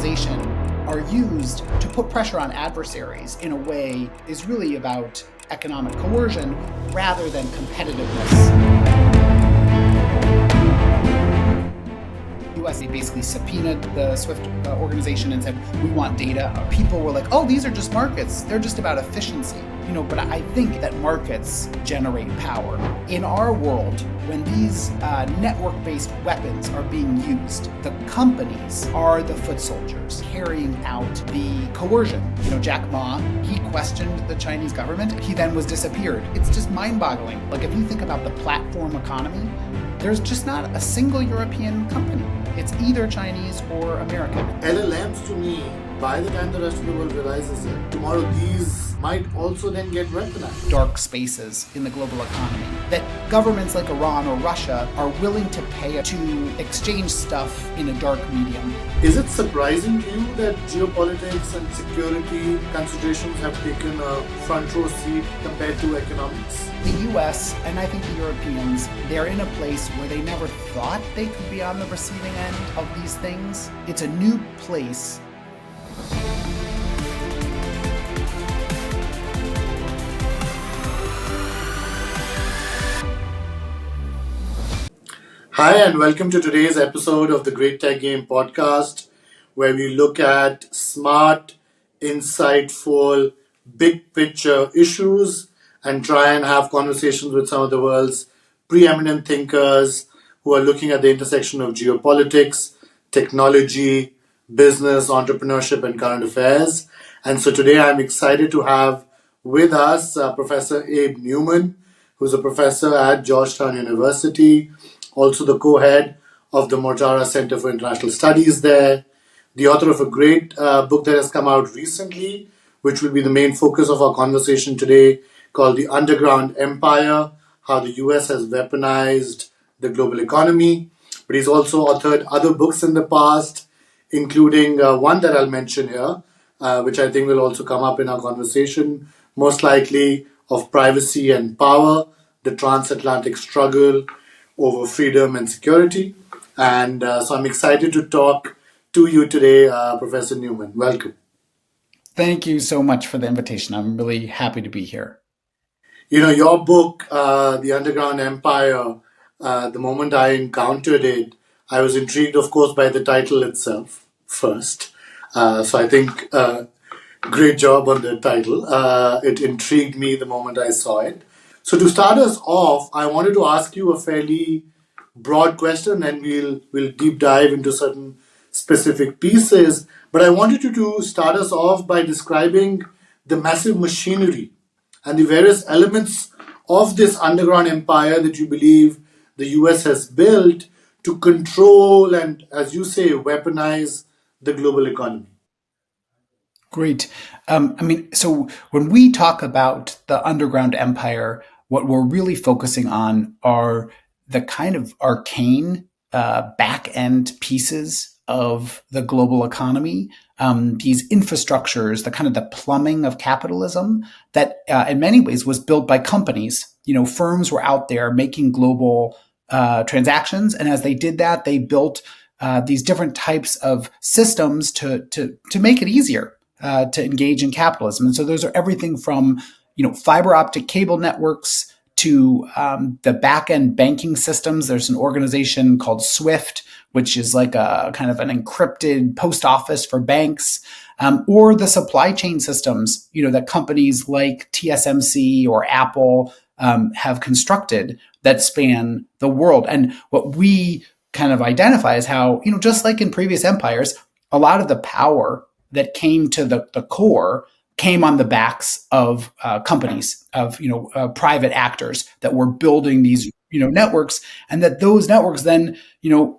weaponization are used to put pressure on adversaries in a way is really about economic coercion rather than competitiveness. US, they basically subpoenaed the SWIFT organization and said, we want data. People were like, oh, these are just markets. They're just about efficiency. But I think that markets generate power. In our world, when these network-based weapons are being used, the companies are the foot soldiers carrying out the coercion. Jack Ma, he questioned the Chinese government. He then was disappeared. It's just mind-boggling. Like, if you think about the platform economy, there's just not a single European company. It's either Chinese or American. LLMs, to me, by the time the rest of the world realizes it, tomorrow these might also then get weaponized. Dark spaces in the global economy that governments like Iran or Russia are willing to pay to exchange stuff in a dark medium. Is it surprising to you that geopolitics and security considerations have taken a front row seat compared to economics? The US, and I think the Europeans, they're in a place where they never thought they could be on the receiving end of these things. It's a new place. Hi, and welcome to today's episode of the Great Tech Game podcast, where we look at smart, insightful, big picture issues and try and have conversations with some of the world's preeminent thinkers who are looking at the intersection of geopolitics, technology, business, entrepreneurship, and current affairs. And so today I'm excited to have with us Professor Abe Newman, who's a professor at Georgetown University, also the co-head of the Mortara Center for International Studies there, the author of a great book that has come out recently, which will be the main focus of our conversation today, called The Underground Empire, How the US Has Weaponized the Global Economy. But he's also authored other books in the past, including one that I'll mention here, which I think will also come up in our conversation, most likely of Privacy and Power, the Transatlantic Struggle over Freedom and Security. And so I'm excited to talk to you today, Professor Newman. Welcome. Thank you so much for the invitation. I'm really happy to be here. Your book, The Underground Empire, the moment I encountered it, I was intrigued, of course, by the title itself first. So I think great job on the title. It intrigued me the moment I saw it. So to start us off, I wanted to ask you a fairly broad question, and we'll deep dive into certain specific pieces. But I wanted you to start us off by describing the massive machinery and the various elements of this underground empire that you believe the US has built to control and, as you say, weaponize the global economy. Great. So when we talk about the underground empire, what we're really focusing on are the kind of arcane back-end pieces of the global economy, these infrastructures, the kind of the plumbing of capitalism that in many ways was built by companies. Firms were out there making global transactions. And as they did that, they built these different types of systems to make it easier to engage in capitalism. And so those are everything from fiber optic cable networks to the back-end banking systems. There's an organization called SWIFT, which is like a kind of an encrypted post office for banks, or the supply chain systems, that companies like TSMC or Apple have constructed that span the world. And what we kind of identify as how, just like in previous empires, a lot of the power that came to the core came on the backs of companies, of private actors that were building these networks, and that those networks then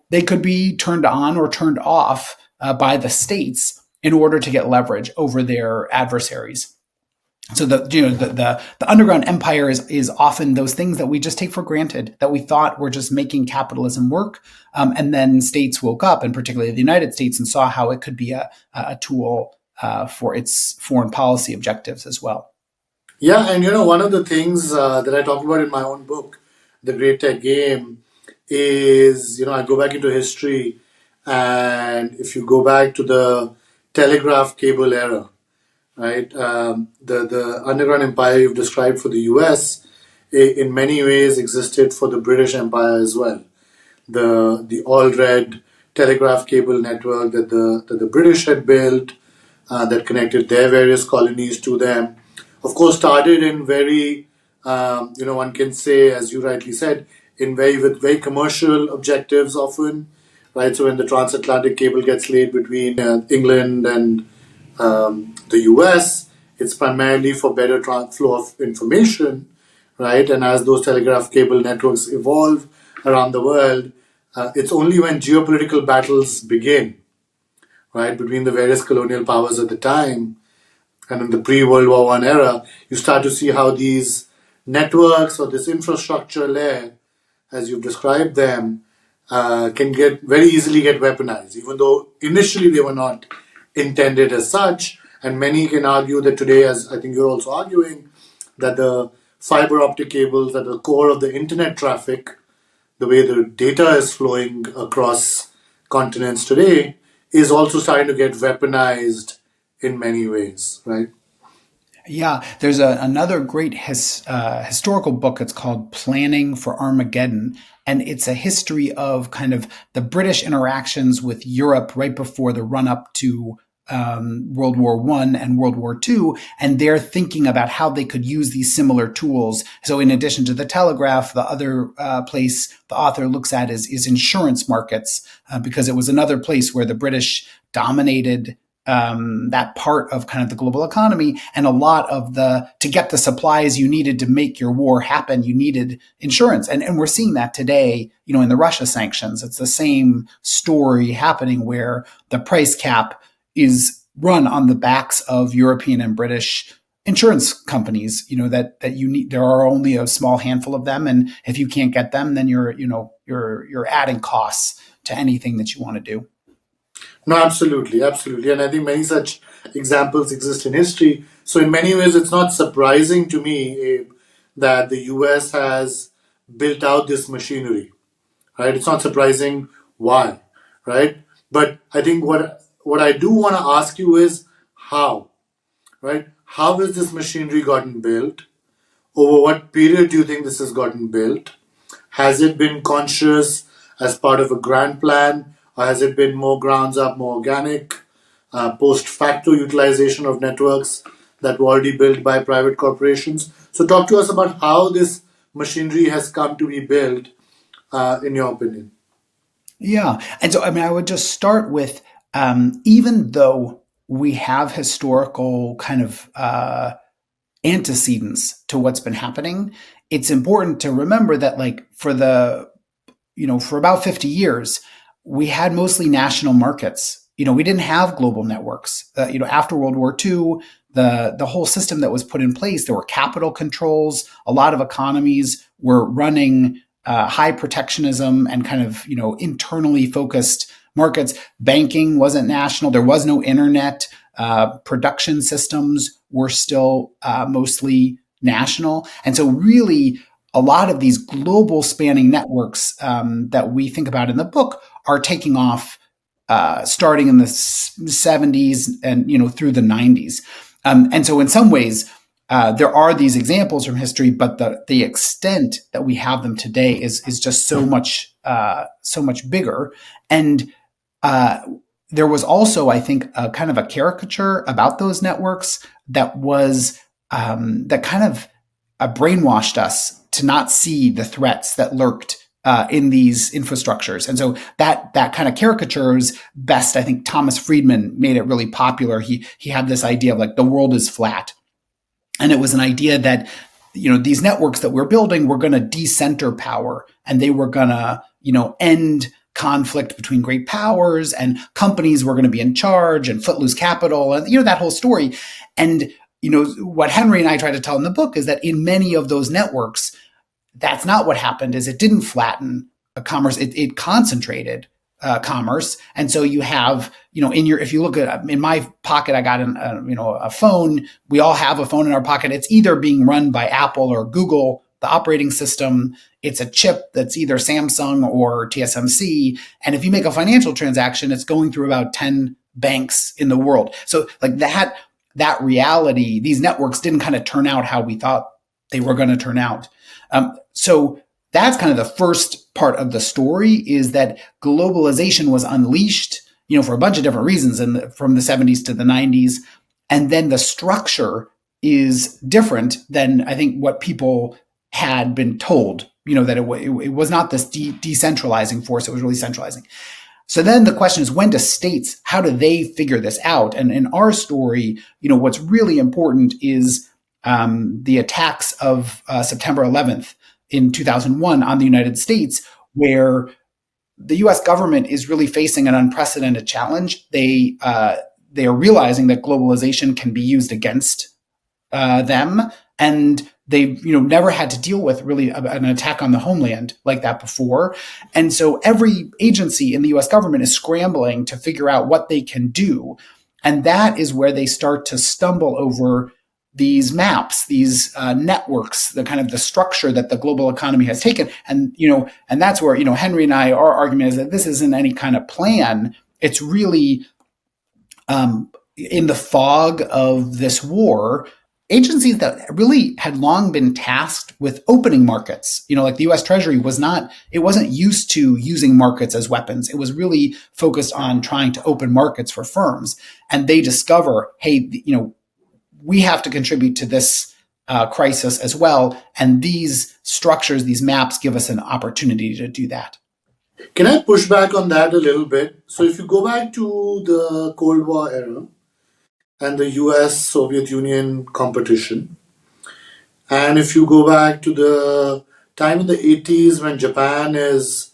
they could be turned on or turned off by the states in order to get leverage over their adversaries. So the underground empire is often those things that we just take for granted, that we thought were just making capitalism work, and then states woke up, and particularly the United States, and saw how it could be a tool for its foreign policy objectives as well. Yeah, and one of the things that I talk about in my own book, The Great Tech Game, is I go back into history And if you go back to the telegraph cable era, right, the underground empire you've described for the US in many ways existed for the British Empire as well. The all red telegraph cable network that the British had built, that connected their various colonies to them, of course, started in very, one can say, as you rightly said, in very with very commercial objectives often, right? So when the transatlantic cable gets laid between England and the US, it's primarily for better flow of information, right? And as those telegraph cable networks evolve around the world, it's only when geopolitical battles begin, right, between the various colonial powers at the time, and in the pre-World War One era, you start to see how these networks or this infrastructure layer, as you've described them, can get very easily get weaponized, even though initially they were not intended as such. And many can argue that today, as I think you're also arguing, that the fiber optic cables at the core of the internet traffic, the way the data is flowing across continents today, is also starting to get weaponized in many ways, right? Yeah, there's another great historical book. It's called Planning for Armageddon. And it's a history of kind of the British interactions with Europe right before the run up to World War One and World War Two, and they're thinking about how they could use these similar tools. So, in addition to the telegraph, the other place the author looks at is insurance markets, because it was another place where the British dominated that part of kind of the global economy, and a lot of to get the supplies you needed to make your war happen, you needed insurance. And we're seeing that today, in the Russia sanctions. It's the same story happening where the price cap is run on the backs of European and British insurance companies, that you need. There are only a small handful of them. And if you can't get them, then you're adding costs to anything that you want to do. No, absolutely, absolutely. And I think many such examples exist in history. So, in many ways, it's not surprising to me, Abe, that the US has built out this machinery, right? It's not surprising why, right? But I think what I do want to ask you is how, right? How has this machinery gotten built? Over what period do you think this has gotten built? Has it been conscious as part of a grand plan, or has it been more grounds up, more organic, post facto utilization of networks that were already built by private corporations? So, talk to us about how this machinery has come to be built, in your opinion. Yeah. And so, I would just start with, even though we have historical kind of antecedents to what's been happening, it's important to remember that, like, for about 50 years, we had mostly national markets. We didn't have global networks. After World War II, the whole system that was put in place, there were capital controls. A lot of economies were running high protectionism and kind of, internally focused markets. Banking wasn't national. There was no internet. Production systems were still mostly national. And so really, a lot of these global spanning networks that we think about in the book are taking off starting in the 70s and through the 90s. And so in some ways, there are these examples from history, but the extent that we have them today is just so much bigger. And there was also, I think, a kind of a caricature about those networks that was that kind of brainwashed us to not see the threats that lurked in these infrastructures. And so that kind of caricature is best. I think Thomas Friedman made it really popular. He had this idea of, like, the world is flat. And it was an idea that, these networks that we're building were going to decenter power, and they were going to, end conflict between great powers, and companies were going to be in charge, and footloose capital, and, that whole story. And, what Henry and I try to tell in the book is that in many of those networks, that's not what happened. Is it didn't flatten commerce. It concentrated commerce. And so you have, if you look at, in my pocket, I got a phone. We all have a phone in our pocket. It's either being run by Apple or Google the operating system. It's a chip that's either Samsung or TSMC. And if you make a financial transaction, it's going through about 10 banks in the world. So like that reality, these networks didn't kind of turn out how we thought they were going to turn out. So that's kind of the first part of the story, is that globalization was unleashed, for a bunch of different reasons from the 70s to the 90s. And then the structure is different than I think what people had been told, that it was not this decentralizing force, it was really centralizing. So then the question is, when do states, how do they figure this out? And in our story, what's really important is the attacks of September 11th in 2001 on the United States, where the U.S. government is really facing an unprecedented challenge. They are realizing that globalization can be used against them, and they've never had to deal with really an attack on the homeland like that before. And so every agency in the US government is scrambling to figure out what they can do. And that is where they start to stumble over these maps, these networks, the kind of the structure that the global economy has taken. And, and that's where, Henry and I, our argument is that this isn't any kind of plan. It's really in the fog of this war, agencies that really had long been tasked with opening markets, like the US Treasury wasn't used to using markets as weapons. It was really focused on trying to open markets for firms. And they discover, hey, we have to contribute to this crisis as well. And these structures, these maps give us an opportunity to do that. Can I push back on that a little bit? So if you go back to the Cold War era and the US-Soviet Union competition, and if you go back to the time in the 80s when Japan is,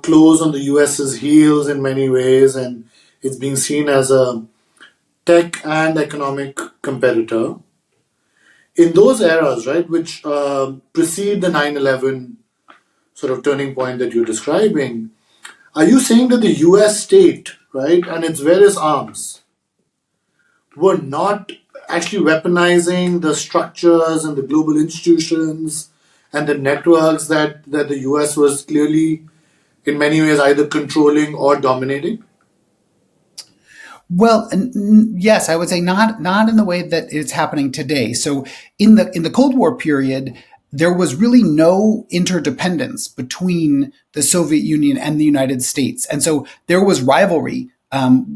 close on the US's heels in many ways, and it's being seen as a tech and economic competitor, in those eras, right, which precede the 9/11 sort of turning point that you're describing, are you saying that the US state, right, and its various arms were not actually weaponizing the structures and the global institutions and the networks that the US was clearly, in many ways, either controlling or dominating? Well, yes, I would say not in the way that it's happening today. So in the Cold War period, there was really no interdependence between the Soviet Union and the United States. And so there was rivalry,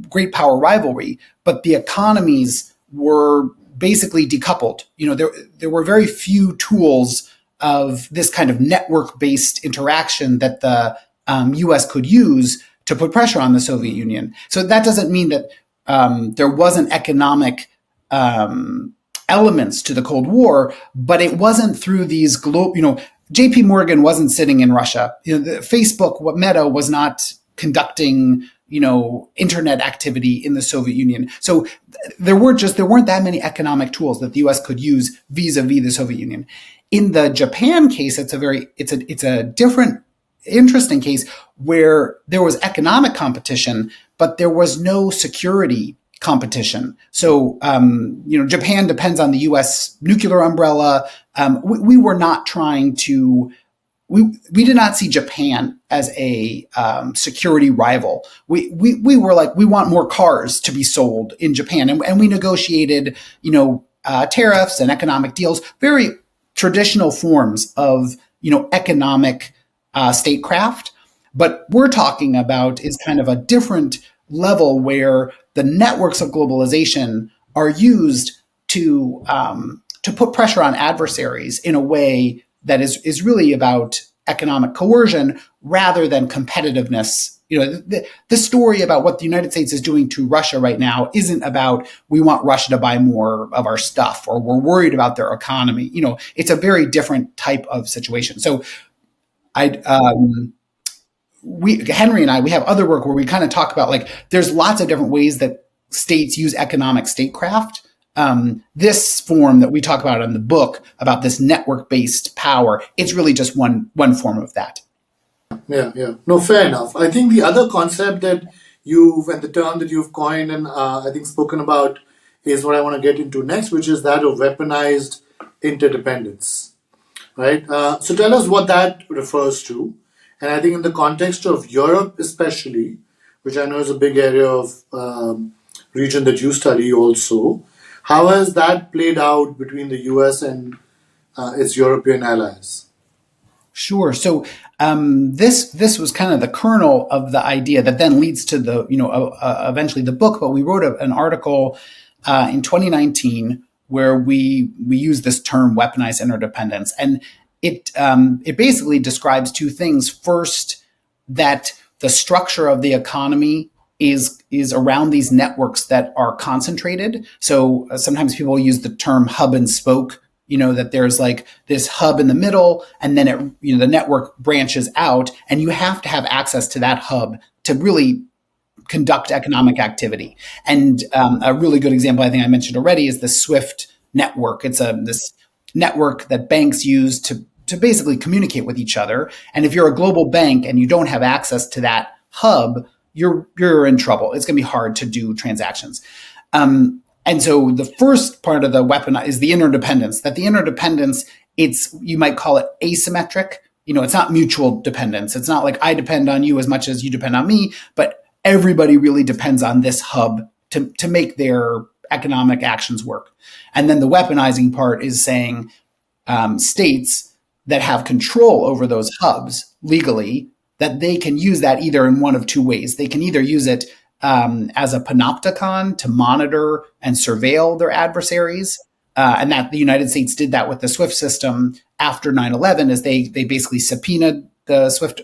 great power rivalry, but the economies were basically decoupled. There were very few tools of this kind of network-based interaction that the US could use to put pressure on the Soviet Union. So that doesn't mean that there wasn't economic elements to the Cold War, but it wasn't through these JP Morgan wasn't sitting in Russia. Facebook, Meta was not conducting, internet activity in the Soviet Union. So there weren't that many economic tools that the US could use vis-a-vis the Soviet Union. In the Japan case, it's a different, interesting case where there was economic competition, but there was no security competition. So, Japan depends on the U.S. nuclear umbrella. We were not trying to. We did not see Japan as a security rival. We were like, we want more cars to be sold in Japan, and we negotiated, tariffs and economic deals, very traditional forms of, economic statecraft. But we're talking about is kind of a different level where the networks of globalization are used to put pressure on adversaries in a way that is really about economic coercion rather than competitiveness. The story about what the United States is doing to Russia right now isn't about we want Russia to buy more of our stuff or we're worried about their economy. It's a very different type of situation. So Henry and I, we have other work where we kind of talk about there's lots of different ways that states use economic statecraft. This form that we talk about in the book about this network-based power, it's really just one form of that. Yeah. No, fair enough. I think the other concept that and the term that you've coined and I think spoken about is what I want to get into next, which is that of weaponized interdependence. right? So tell us what that refers to. And I think in the context of Europe, especially, which I know is a big area of region that you study also, how has that played out between the US and its European allies? Sure. So this was kind of the kernel of the idea that then leads to the eventually the book. But we wrote an article in 2019 where we use this term weaponized interdependence, and it basically describes two things. First, that the structure of the economy is around these networks that are concentrated. So sometimes people use the term hub and spoke. That there's like this hub in the middle, and then the network branches out, and you have to have access to that hub to really conduct economic activity. And a really good example, I think I mentioned already, is the SWIFT network. It's this network that banks use to basically communicate with each other. And if you're a global bank and you don't have access to that hub, you're in trouble. It's going to be hard to do transactions. And so the first part of the weapon is the interdependence. That the interdependence, you might call it asymmetric. It's not mutual dependence. It's not like I depend on you as much as you depend on me, but everybody really depends on this hub to make their economic actions work. And then the weaponizing part is saying states that have control over those hubs legally, that they can use that either in one of two ways. They can either use it as a panopticon to monitor and surveil their adversaries. And that the United States did that with the SWIFT system after 9/11, as they basically subpoenaed the SWIFT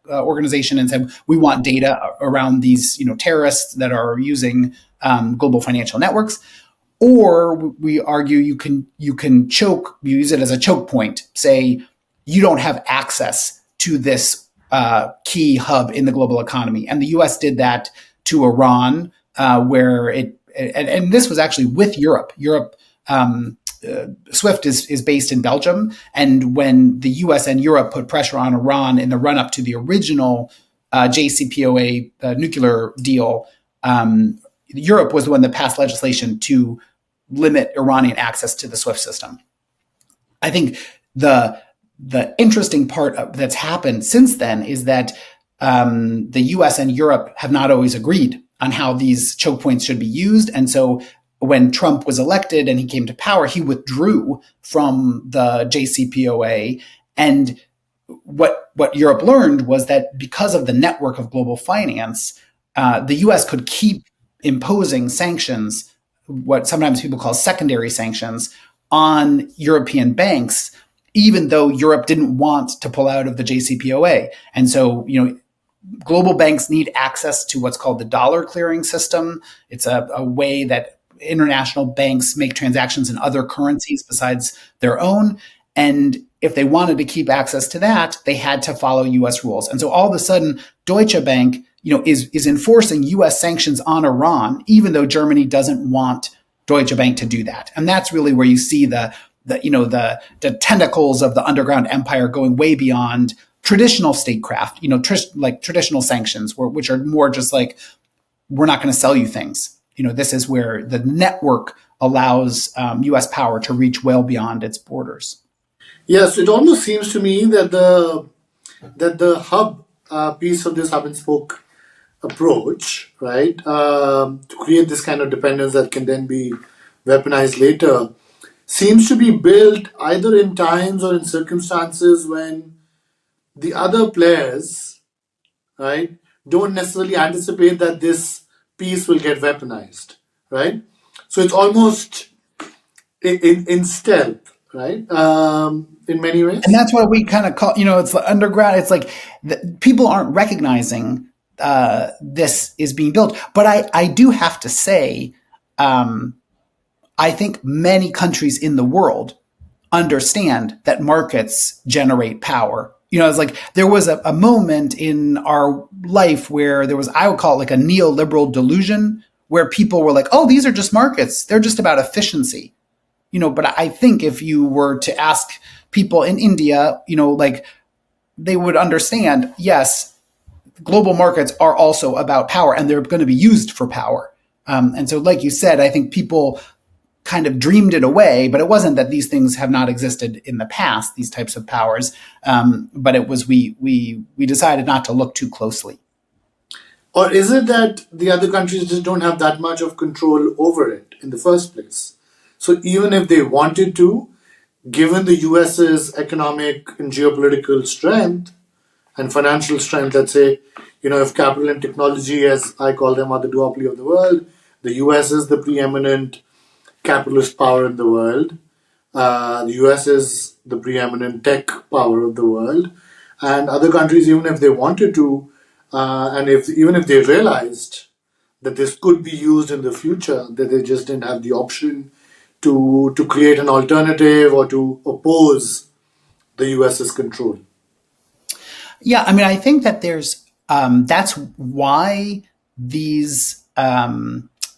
organization and said, we want data around these terrorists that are using global financial networks. Or we argue you can use it as a choke point. Say you don't have access to this key hub in the global economy, and the U.S. did that to Iran, where and this was actually with Europe. SWIFT is based in Belgium, and when the U.S. and Europe put pressure on Iran in the run up to the original JCPOA nuclear deal, Europe was the one that passed legislation to limit Iranian access to the SWIFT system. I think the interesting part that's happened since then is that the US and Europe have not always agreed on how these choke points should be used. And so when Trump was elected and he came to power, he withdrew from the JCPOA. And what Europe learned was that because of the network of global finance, the US could keep imposing sanctions, what sometimes people call secondary sanctions, on European banks, even though Europe didn't want to pull out of the JCPOA. And so, global banks need access to what's called the dollar clearing system. It's a way that international banks make transactions in other currencies besides their own. And if they wanted to keep access to that, they had to follow US rules. And so all of a sudden, Deutsche Bank, is enforcing US sanctions on Iran, even though Germany doesn't want Deutsche Bank to do that. And that's really where you see the tentacles of the underground empire going way beyond traditional statecraft, like traditional sanctions, which are more just like, we're not going to sell you things. This is where the network allows U.S. power to reach well beyond its borders. Yes, it almost seems to me that the hub piece of this hub and spoke approach, right, to create this kind of dependence that can then be weaponized later, seems to be built either in times or in circumstances when the other players, right, don't necessarily anticipate that this piece will get weaponized, right? So it's almost in stealth, right? In many ways. And that's what we kind of call, it's the underground. It's like people aren't recognizing this is being built. But I do have to say, I think many countries in the world understand that markets generate power. It's like there was a moment in our life where there was, I would call it like a neoliberal delusion, where people were like, oh, these are just markets. They're just about efficiency. But I think if you were to ask people in India, like they would understand, yes, global markets are also about power and they're going to be used for power. And so, like you said, I think people kind of dreamed it away, but it wasn't that these things have not existed in the past, these types of powers. But it was we decided not to look too closely. Or is it that the other countries just don't have that much of control over it in the first place? So even if they wanted to, given the US's economic and geopolitical strength and financial strength, let's say, if capital and technology, as I call them, are the duopoly of the world, the US is the preeminent capitalist power in the world. The US is the preeminent tech power of the world, and other countries, even if they wanted to, and if even if they realized that this could be used in the future, that they just didn't have the option to create an alternative or to oppose the US's control. Yeah, I mean, I think that there's that's why these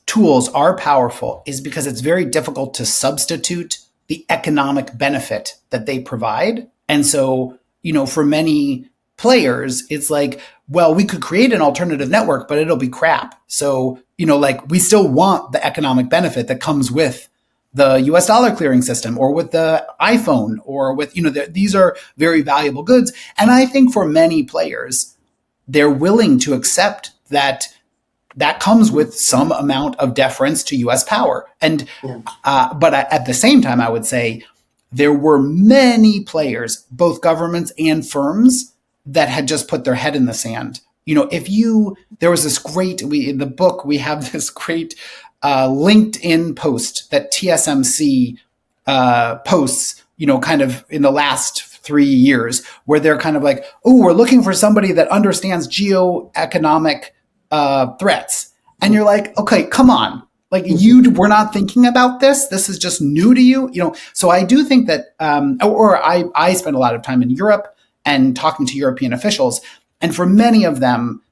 tools are powerful, is because it's very difficult to substitute the economic benefit that they provide. And so, for many players, it's like, well, we could create an alternative network, but it'll be crap. So, like we still want the economic benefit that comes with the US dollar clearing system or with the iPhone or with, these are very valuable goods. And I think for many players, they're willing to accept that that comes with some amount of deference to US power. And, Yeah. but at the same time, I would say there were many players, both governments and firms, that had just put their head in the sand. There was this great, in the book, we have this great LinkedIn post that TSMC posts, kind of in the last 3 years, where they're kind of like, oh, we're looking for somebody that understands geo-economic threats. And you're like, okay, come on. Like you were not thinking about this. This is just new to you. So I do think that, I spend a lot of time in Europe and talking to European officials. And for many of them,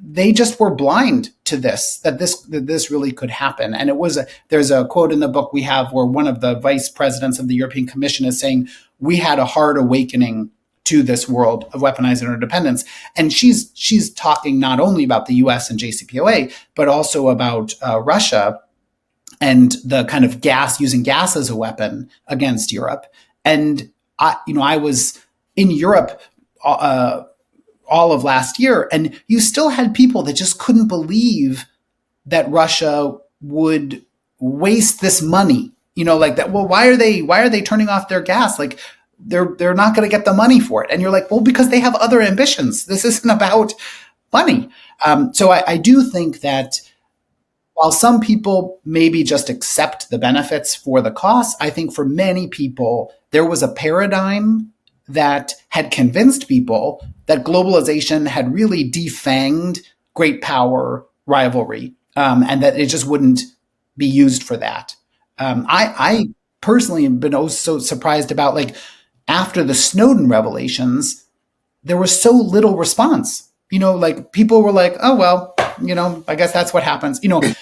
they just were blind to that this really could happen. And there's a quote in the book we have where one of the vice presidents of the European Commission is saying, we had a hard awakening to this world of weaponized interdependence. And she's talking not only about the US and JCPOA, but also about Russia and the kind of using gas as a weapon against Europe. And I was in Europe all of last year, and you still had people that just couldn't believe that Russia would waste this money. Like that. Well, why are they turning off their gas? Like they're not going to get the money for it. And you're like, well, because they have other ambitions. This isn't about money. So I do think that while some people maybe just accept the benefits for the costs, I think for many people, there was a paradigm that had convinced people that globalization had really defanged great power rivalry, and that it just wouldn't be used for that. I personally have been so surprised about, like, after the Snowden revelations, there was so little response. Like people were like, "Oh well, I guess that's what happens." And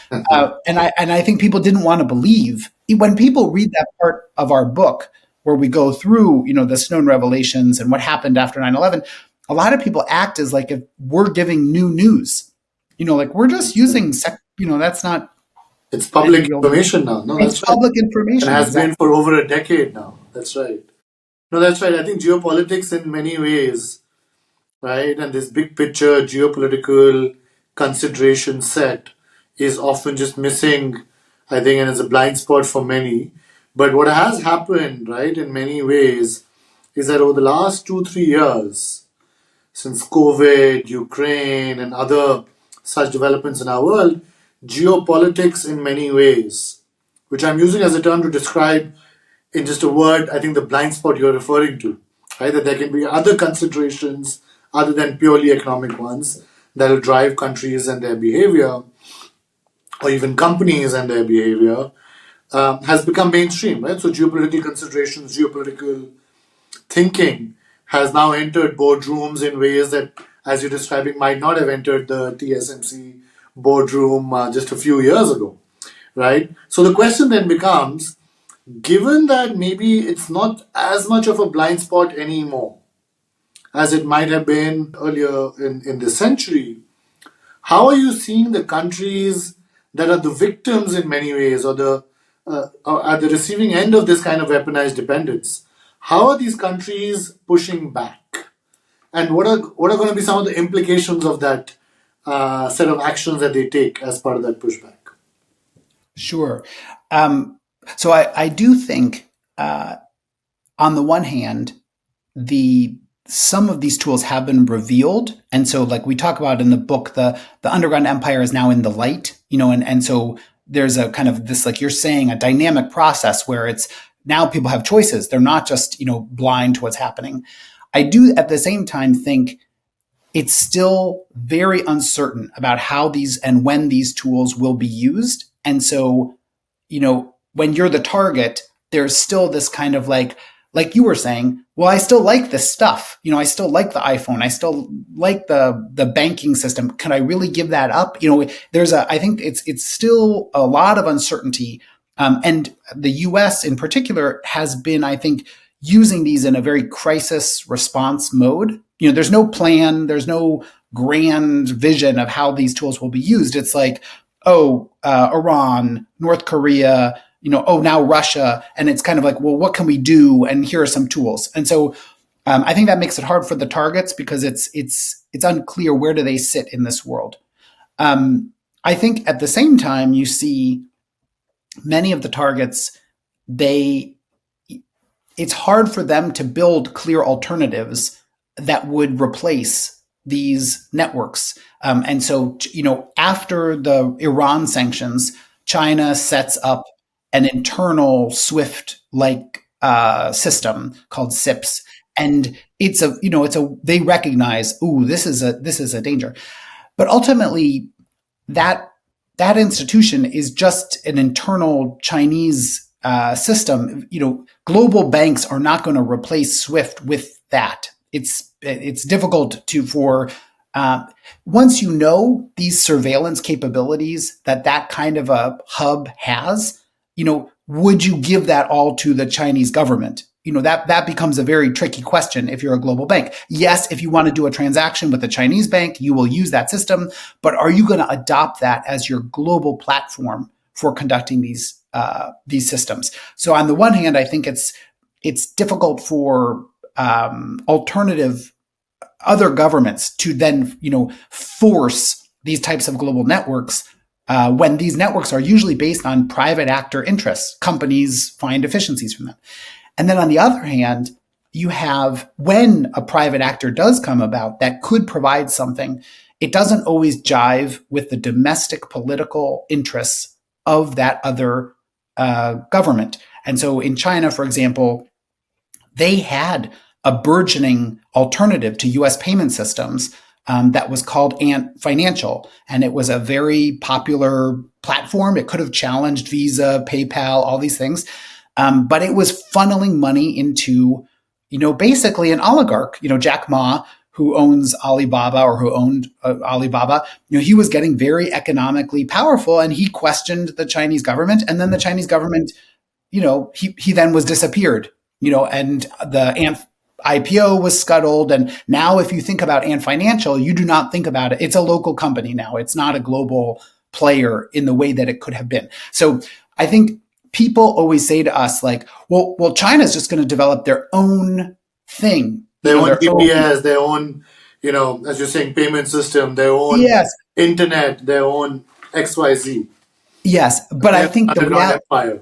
I think people didn't want to believe when people read that part of our book where we go through, the Snowden revelations and what happened after 9/11. A lot of people act as like if we're giving new news. Like we're just using, that's not It's public anything. information now. No, It's that's right. public And information, has been exactly. for over a decade now. That's right. No, that's right. I think geopolitics in many ways, right, and this big picture geopolitical consideration set is often just missing, I think, and it's a blind spot for many. But what has happened, right, in many ways, is that over the last 2, 3 years, since COVID, Ukraine, and other such developments in our world, geopolitics in many ways, which I'm using as a term to describe in just a word, I think the blind spot you're referring to, right? That there can be other considerations other than purely economic ones that will drive countries and their behavior, or even companies and their behavior, has become mainstream, right? So geopolitical considerations, geopolitical thinking has now entered boardrooms in ways that, as you're describing, might not have entered the TSMC boardroom just a few years ago, right? So the question then becomes, given that maybe it's not as much of a blind spot anymore as it might have been earlier in this century, how are you seeing the countries that are the victims in many ways, or at the receiving end of this kind of weaponized dependence, how are these countries pushing back? And what are going to be some of the implications of that set of actions that they take as part of that pushback? Sure. Um, so I do think, on the one hand, the some of these tools have been revealed, and so like we talk about in the book, the underground empire is now in the light, and so there's a kind of this, like you're saying, a dynamic process where it's now people have choices. They're not just blind to what's happening. I do at the same time think it's still very uncertain about how these and when these tools will be used. And so, when you're the target, there's still this kind of like you were saying, well, I still like this stuff. I still like the iPhone. I still like the banking system. Can I really give that up? I think it's still a lot of uncertainty. And the US in particular has been, I think, using these in a very crisis response mode. There's no plan, there's no grand vision of how these tools will be used. It's like, Iran, North Korea, now Russia. And it's kind of like, well, what can we do? And here are some tools. And so I think that makes it hard for the targets because it's unclear where do they sit in this world. I think at the same time, you see many of the targets, it's hard for them to build clear alternatives that would replace these networks. And so, after the Iran sanctions, China sets up an internal SWIFT like system called SIPS. And they recognize, ooh, this is a danger. But ultimately, that that institution is just an internal Chinese system. Global banks are not going to replace SWIFT with that. It's difficult for once you know these surveillance capabilities that kind of a hub has. Would you give that all to the Chinese government? That becomes a very tricky question if you're a global bank. Yes, if you want to do a transaction with a Chinese bank, you will use that system, but are you going to adopt that as your global platform for conducting these systems? So on the one hand, I think it's difficult for alternative other governments to then force these types of global networks when these networks are usually based on private actor interests. Companies find efficiencies from them. And then on the other hand, you have when a private actor does come about that could provide something, it doesn't always jive with the domestic political interests of that other government. And so in China, for example, they had a burgeoning alternative to US payment systems that was called Ant Financial. And it was a very popular platform. It could have challenged Visa, PayPal, all these things. But it was funneling money into, basically an oligarch, Jack Ma, who owns Alibaba or who owned Alibaba. He was getting very economically powerful and he questioned the Chinese government. And then the Chinese government, he then was disappeared, and the Ant IPO was scuttled. And now if you think about Ant Financial, you do not think about it. It's a local company now. It's not a global player in the way that it could have been. So I think people always say to us like, well, China's just going to develop their own thing. Their own GPS, their own, as you're saying, payment system, their own internet, their own XYZ. Yes, but I think empire.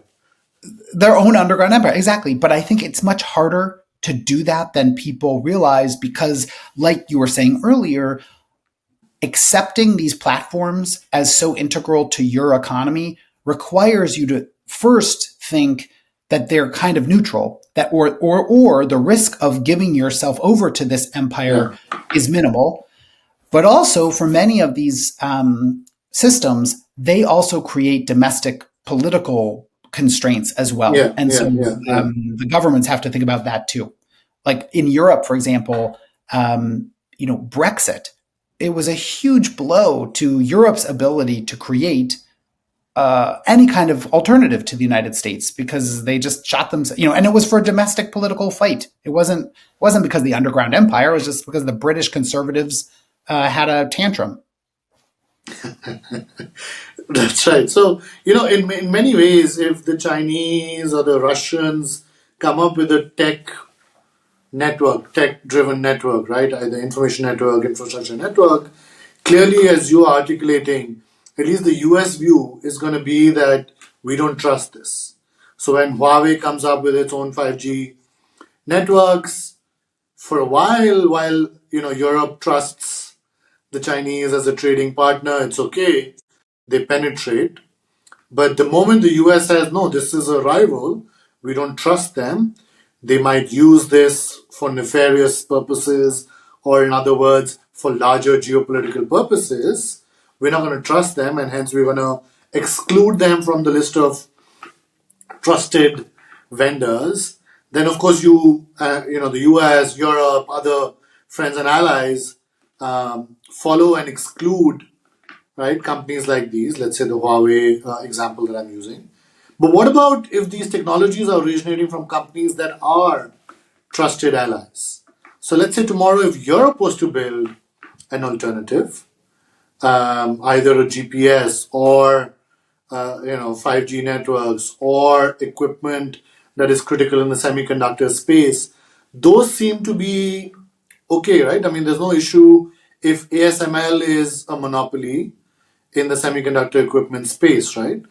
Their own underground empire, exactly. But I think it's much harder to do that than people realize because, like you were saying earlier, accepting these platforms as so integral to your economy requires you to first think that they're kind of neutral, that or the risk of giving yourself over to this empire is minimal. But also for many of these systems, they also create domestic political constraints as well. The governments have to think about that too. Like in Europe, for example, Brexit, it was a huge blow to Europe's ability to create any kind of alternative to the United States because they just shot them, and it was for a domestic political fight. It wasn't because of the underground empire. It was just because the British conservatives had a tantrum. That's right. So, in many ways, if the Chinese or the Russians come up with a tech driven network, right? Either information network, infrastructure network, clearly, as you are articulating, at least the US view is going to be that we don't trust this. So when Huawei comes up with its own 5G networks, for a while Europe trusts the Chinese as a trading partner, it's okay. They penetrate. But the moment the US says, no, this is a rival, we don't trust them, they might use this for nefarious purposes, or in other words, for larger geopolitical purposes. We're not going to trust them, and hence we're going to exclude them from the list of trusted vendors. Then, of course, the US, Europe, other friends and allies follow and exclude, right? Companies like these, let's say the Huawei example that I'm using. But what about if these technologies are originating from companies that are trusted allies? So let's say tomorrow, if Europe was to build an alternative, either a GPS or 5G networks or equipment that is critical in the semiconductor space, those seem to be okay, right? I mean, there's no issue if ASML is a monopoly in the semiconductor equipment space, right?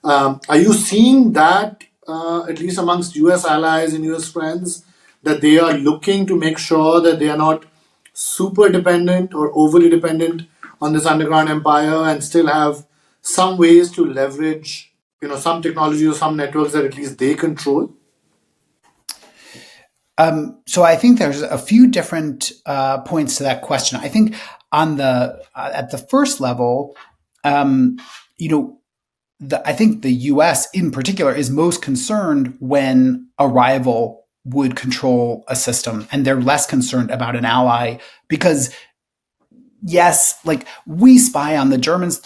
Are you seeing that, at least amongst US allies and US friends, that they are looking to make sure that they are not super dependent or overly dependent on this underground empire and still have some ways to leverage, some technology or some networks that at least they control? So I think there's a few different points to that question. I think on the at the first level, um, you know, I think the U.S. in particular is most concerned when a rival would control a system, and they're less concerned about an ally because yes, like we spy on the Germans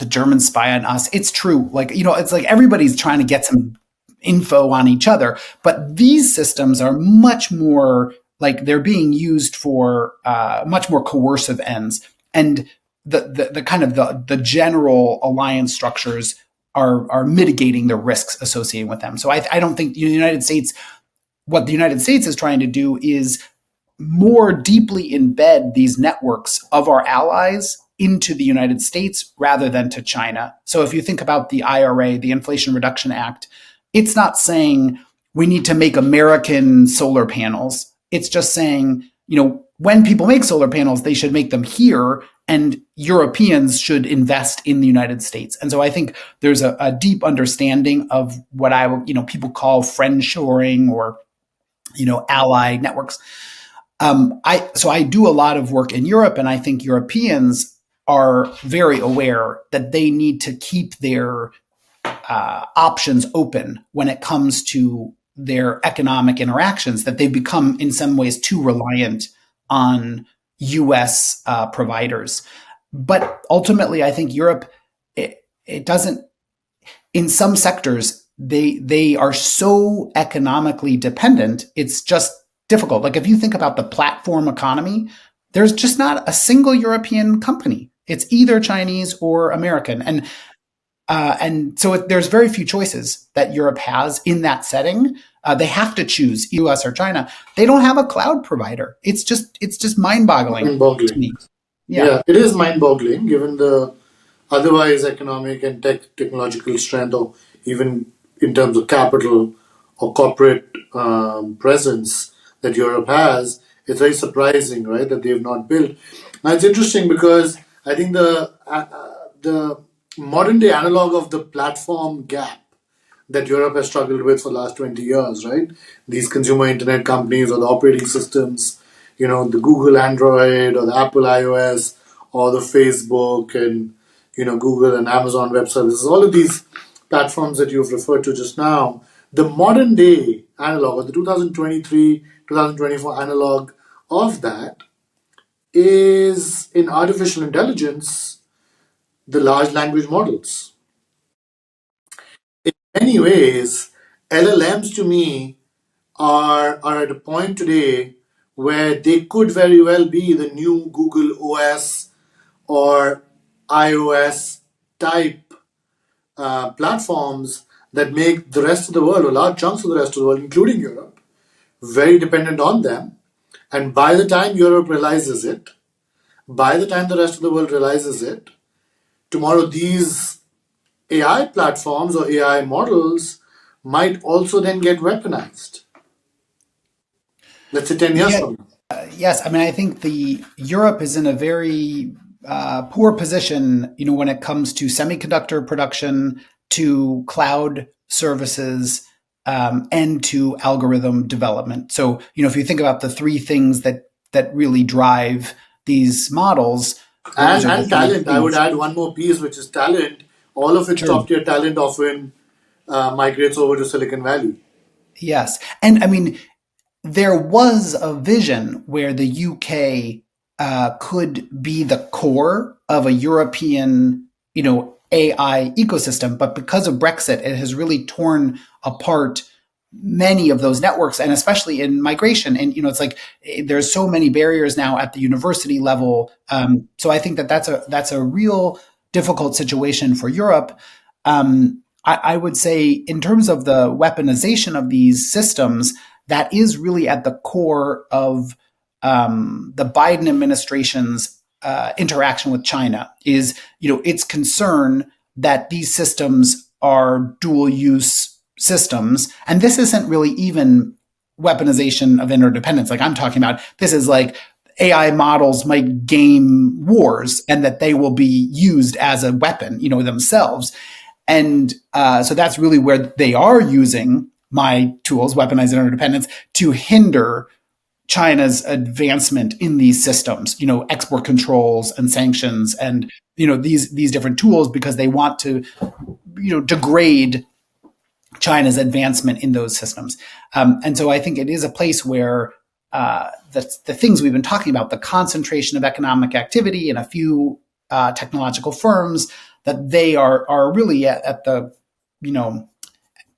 spy on us. It's true. Like, it's like everybody's trying to get some info on each other, but these systems are much more like they're being used for much more coercive ends. And the kind of the general alliance structures are mitigating the risks associated with them. So I don't think the United States, what the United States is trying to do is more deeply embed these networks of our allies into the United States rather than to China. So if you think about the IRA, the Inflation Reduction Act, it's not saying we need to make American solar panels. It's just saying, when people make solar panels, they should make them here and Europeans should invest in the United States. And so I think there's a deep understanding of what people call friend shoring or, ally networks. I do a lot of work in Europe, and I think Europeans are very aware that they need to keep their options open when it comes to their economic interactions. That they've become, in some ways, too reliant on U.S. Providers. But ultimately, I think Europe it doesn't. In some sectors, they are so economically dependent. It's just difficult. Like if you think about the platform economy, there's just not a single European company. It's either Chinese or American, and so there's very few choices that Europe has in that setting. They have to choose U.S. or China. They don't have a cloud provider. It's just mind-boggling to Mind-boggling. me. Yeah. Yeah, it is mind-boggling given the otherwise economic and technological strength, or even in terms of capital or corporate presence that Europe has. It's very surprising, right, that they have not built. Now it's interesting because I think the modern day analog of the platform gap that Europe has struggled with for the last 20 years, right? These consumer internet companies or the operating systems, the Google Android or the Apple iOS or the Facebook and, Google and Amazon Web Services, all of these platforms that you've referred to just now, the modern day analog or the 2023, 2024 analog of that is in artificial intelligence, the large language models. Many ways, LLMs to me are at a point today where they could very well be the new Google OS or iOS type platforms that make the rest of the world, or large chunks of the rest of the world, including Europe, very dependent on them. And by the time Europe realizes it, by the time the rest of the world realizes it, tomorrow these AI platforms or AI models might also then get weaponized. Let's say 10 years Yeah, from now. yes. I mean, I think the Europe is in a very poor position, when it comes to semiconductor production, to cloud services, and to algorithm development. So, if you think about the three things that really drive these models, those And, are the and three talent. I would things. add one more piece, which is talent. All of its True. top tier talent often migrates over to Silicon Valley. Yes. And I mean, there was a vision where the UK could be the core of a European, AI ecosystem, but because of Brexit, it has really torn apart many of those networks, and especially in migration. And it's like there's so many barriers now at the university level. So I think that that's a real difficult situation for Europe. I would say, in terms of the weaponization of these systems, that is really at the core of the Biden administration's interaction with China. Is its concern that these systems are dual use systems, and this isn't really even weaponization of interdependence. Like I'm talking about, this is like AI models might game wars, and that they will be used as a weapon, themselves. And so that's really where they are using my tools, weaponized interdependence, to hinder China's advancement in these systems, export controls and sanctions, and these different tools, because they want to degrade China's advancement in those systems. And so I think it is a place where the things we've been talking about, the concentration of economic activity in a few technological firms, that they are really at the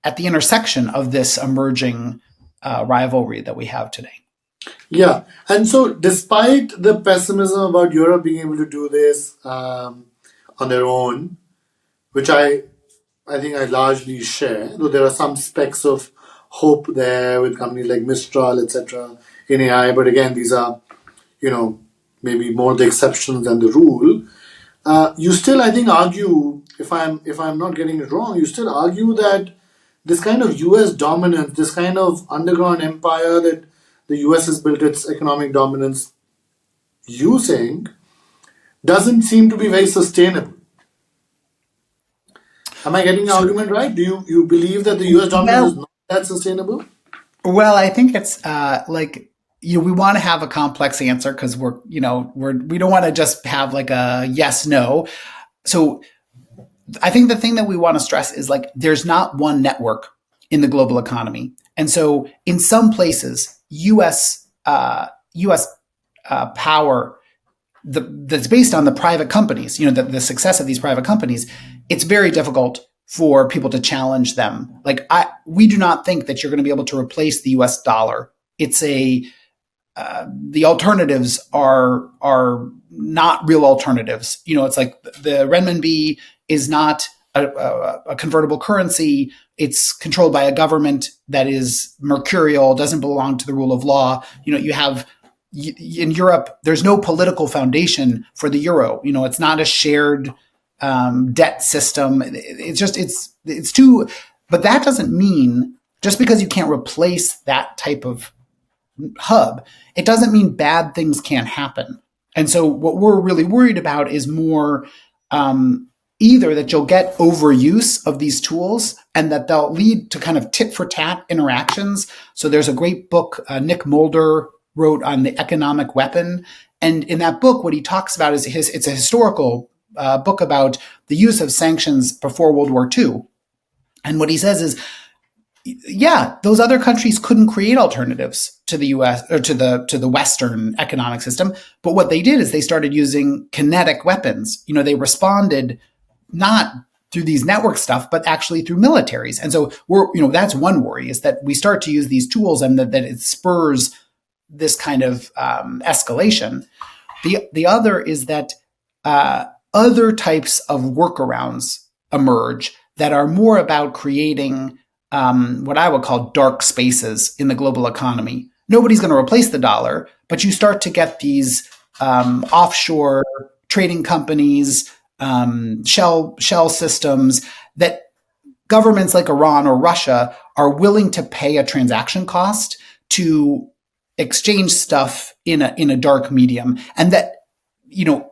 at the intersection of this emerging rivalry that we have today. Yeah. And so, despite the pessimism about Europe being able to do this on their own, which I think I largely share, though there are some specks of hope there with companies like Mistral, etc., in AI. But again, these are, you know, maybe more the exceptions than the rule. You still, I think, argue, if I'm not getting it wrong, you still argue that this kind of U.S. dominance, this kind of underground empire that the U.S. has built its economic dominance using, doesn't seem to be very sustainable. Am I getting the So, argument right? Do you believe that the U.S. dominance is well, not that sustainable? I think it's like we want to have a complex answer, because we don't want to just have like a yes no. So I think the thing that we want to stress is, like, there's not one network in the global economy, and so in some places, U.S. Power, that's based on the private companies, the success of these private companies, it's very difficult for people to challenge them. Like, we do not think that you're going to be able to replace the U.S. dollar. It's a The alternatives are not real alternatives. It's like the renminbi is not a convertible currency. It's controlled by a government that is mercurial, doesn't belong to the rule of law. You have in Europe, there's no political foundation for the euro. It's not a shared debt system. It's too. But that doesn't mean, just because you can't replace that type of hub, it doesn't mean bad things can't happen. And so what we're really worried about is more, either that you'll get overuse of these tools, and that they'll lead to kind of tit for tat interactions. So there's a great book Nick Mulder wrote on the economic weapon. And in that book, what he talks about is it's a historical book about the use of sanctions before World War II. And what he says is, yeah, those other countries couldn't create alternatives to the U.S. or to the Western economic system. But what they did is they started using kinetic weapons. They responded not through these network stuff, but actually through militaries. And so that's one worry, is that we start to use these tools, and that it spurs this kind of escalation. The other is that other types of workarounds emerge that are more about creating what I would call dark spaces in the global economy. Nobody's going to replace the dollar, but you start to get these offshore trading companies, shell systems that governments like Iran or Russia are willing to pay a transaction cost to exchange stuff in a dark medium, and that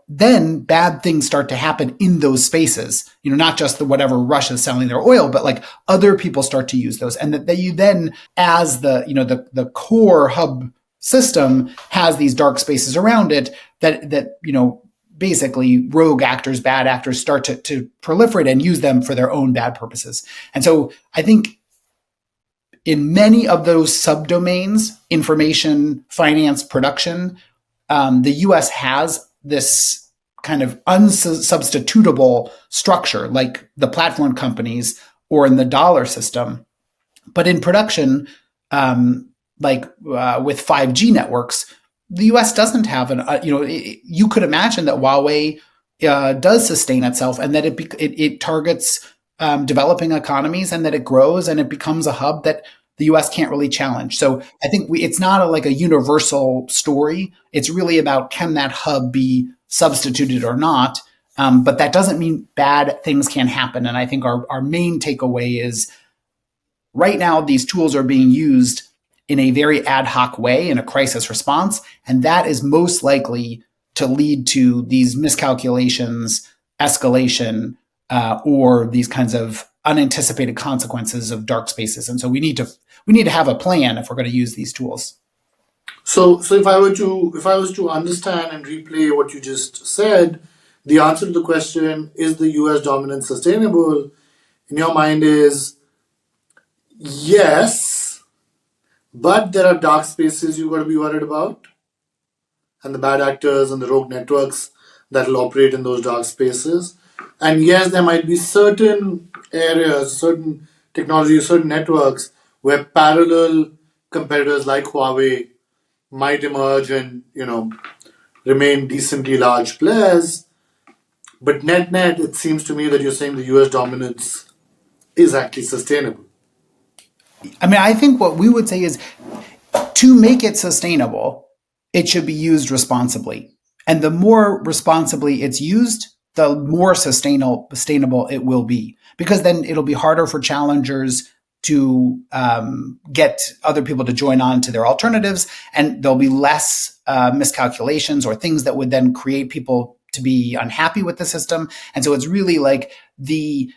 then bad things start to happen in those spaces. Not just the whatever Russia's selling their oil, but like other people start to use those, and that you then, as the core hub system, has these dark spaces around it that basically rogue actors, bad actors start to proliferate and use them for their own bad purposes. And so I think in many of those subdomains, information, finance, production, the US has this kind of unsubstitutable structure, like the platform companies or in the dollar system. But in production, with 5G networks, the US doesn't have you could imagine that Huawei does sustain itself, and that it targets developing economies, and that it grows and it becomes a hub that the US can't really challenge. So I think it's not like a universal story. It's really about, can that hub be substituted or not? But that doesn't mean bad things can't happen. And I think our main takeaway is, right now, these tools are being used in a very ad hoc way in a crisis response. And that is most likely to lead to these miscalculations, escalation, or these kinds of unanticipated consequences of dark spaces. And so we need to have a plan if we're going to use these tools. So if I was to understand and replay what you just said, the answer to the question, is the US dominance sustainable, in your mind is yes, but there are dark spaces you've got to be worried about, and the bad actors and the rogue networks that will operate in those dark spaces. And yes, there might be certain areas, certain technologies, certain networks where parallel competitors like Huawei might emerge and, remain decently large players. But net, it seems to me that you're saying the US dominance is actually sustainable. I mean, I think what we would say is, to make it sustainable, it should be used responsibly. And the more responsibly it's used, the more sustainable it will be. Because then it'll be harder for challengers to get other people to join on to their alternatives, and there'll be less miscalculations or things that would then create people to be unhappy with the system. And so it's really like the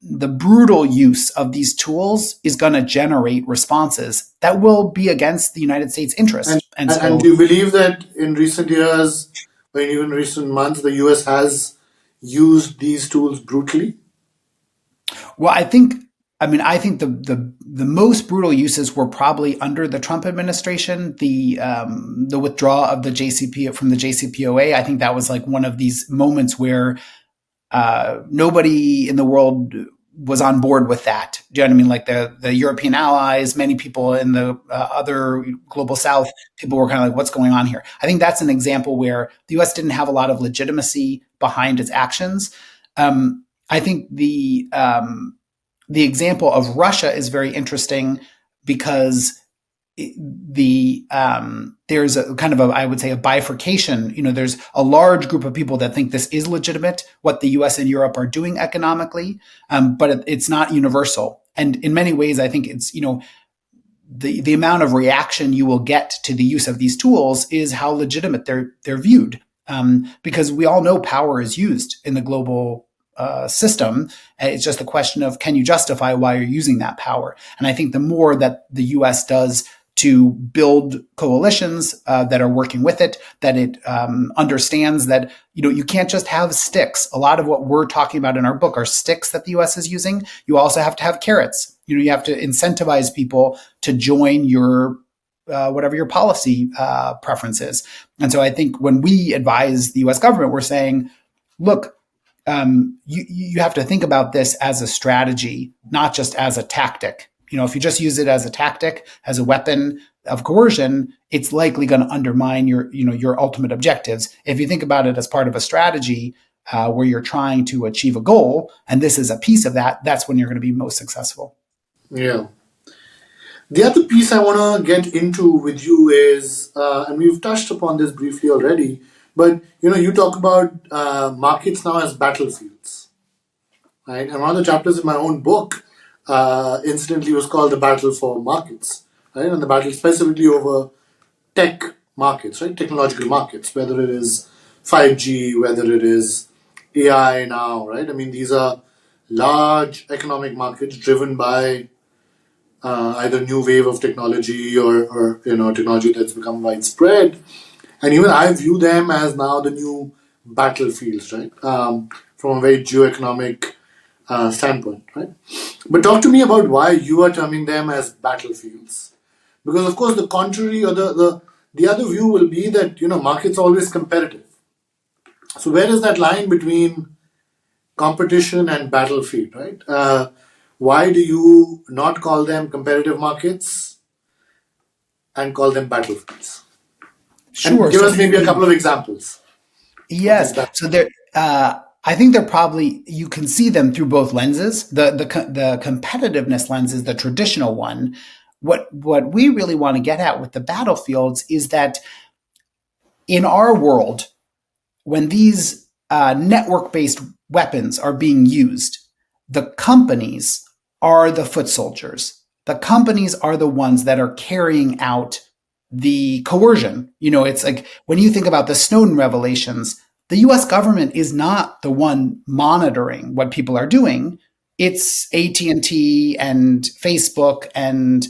brutal use of these tools is going to generate responses that will be against the United States interest. And do you believe that in recent years, or even recent months, the US has used these tools brutally? Well, I think the most brutal uses were probably under the Trump administration. The withdrawal of the JCP from the JCPOA. I think that was like one of these moments where nobody in the world was on board with that. Do you know what I mean? Like the European allies, many people in the other global South, people were kind of like, what's going on here? I think that's an example where the US didn't have a lot of legitimacy behind its actions. I think the example of Russia is very interesting because there's a kind of I would say a bifurcation. There's a large group of people that think this is legitimate, what the US and Europe are doing economically, but it's not universal. And in many ways, I think it's, the amount of reaction you will get to the use of these tools is how legitimate they're viewed. Because we all know power is used in the global system. It's just a question of, can you justify why you're using that power? And I think the more that the US does to build coalitions that are working with it, that it understands that you can't just have sticks. A lot of what we're talking about in our book are sticks that the US is using. You also have to have carrots. You have to incentivize people to join your whatever your policy preference is. And so I think when we advise the US government, we're saying, look, you have to think about this as a strategy, not just as a tactic. If you just use it as a tactic, as a weapon of coercion, it's likely going to undermine your ultimate objectives. If you think about it as part of a strategy, where you're trying to achieve a goal, and this is a piece of that, that's when you're going to be most successful. Yeah. The other piece I want to get into with you is, and we've touched upon this briefly already, but you talk about markets now as battlefields, right? And one of the chapters in my own book, incidentally, was called "The Battle for Markets," right? And the battle specifically over tech markets, right? Technological markets, whether it is 5G, whether it is AI now, right? I mean, these are large economic markets driven by either new wave of technology or technology that's become widespread, and even I view them as now the new battlefields, right? From a very geo-economic standpoint, right? But talk to me about why you are terming them as battlefields, because of course the contrary or the other view will be that markets are always competitive. So where is that line between competition and battlefield, right? Why do you not call them competitive markets and call them battlefields? And Sure. give So us maybe a couple of examples of these yes. battles. So there, I think they're probably, you can see them through both lenses. The competitiveness lens is the traditional one. What we really want to get at with the battlefields is that in our world, when these network-based weapons are being used, the companies are the foot soldiers. The companies are the ones that are carrying out the coercion. It's like when you think about the Snowden revelations, the US government is not the one monitoring what people are doing. It's AT&T and T and Facebook and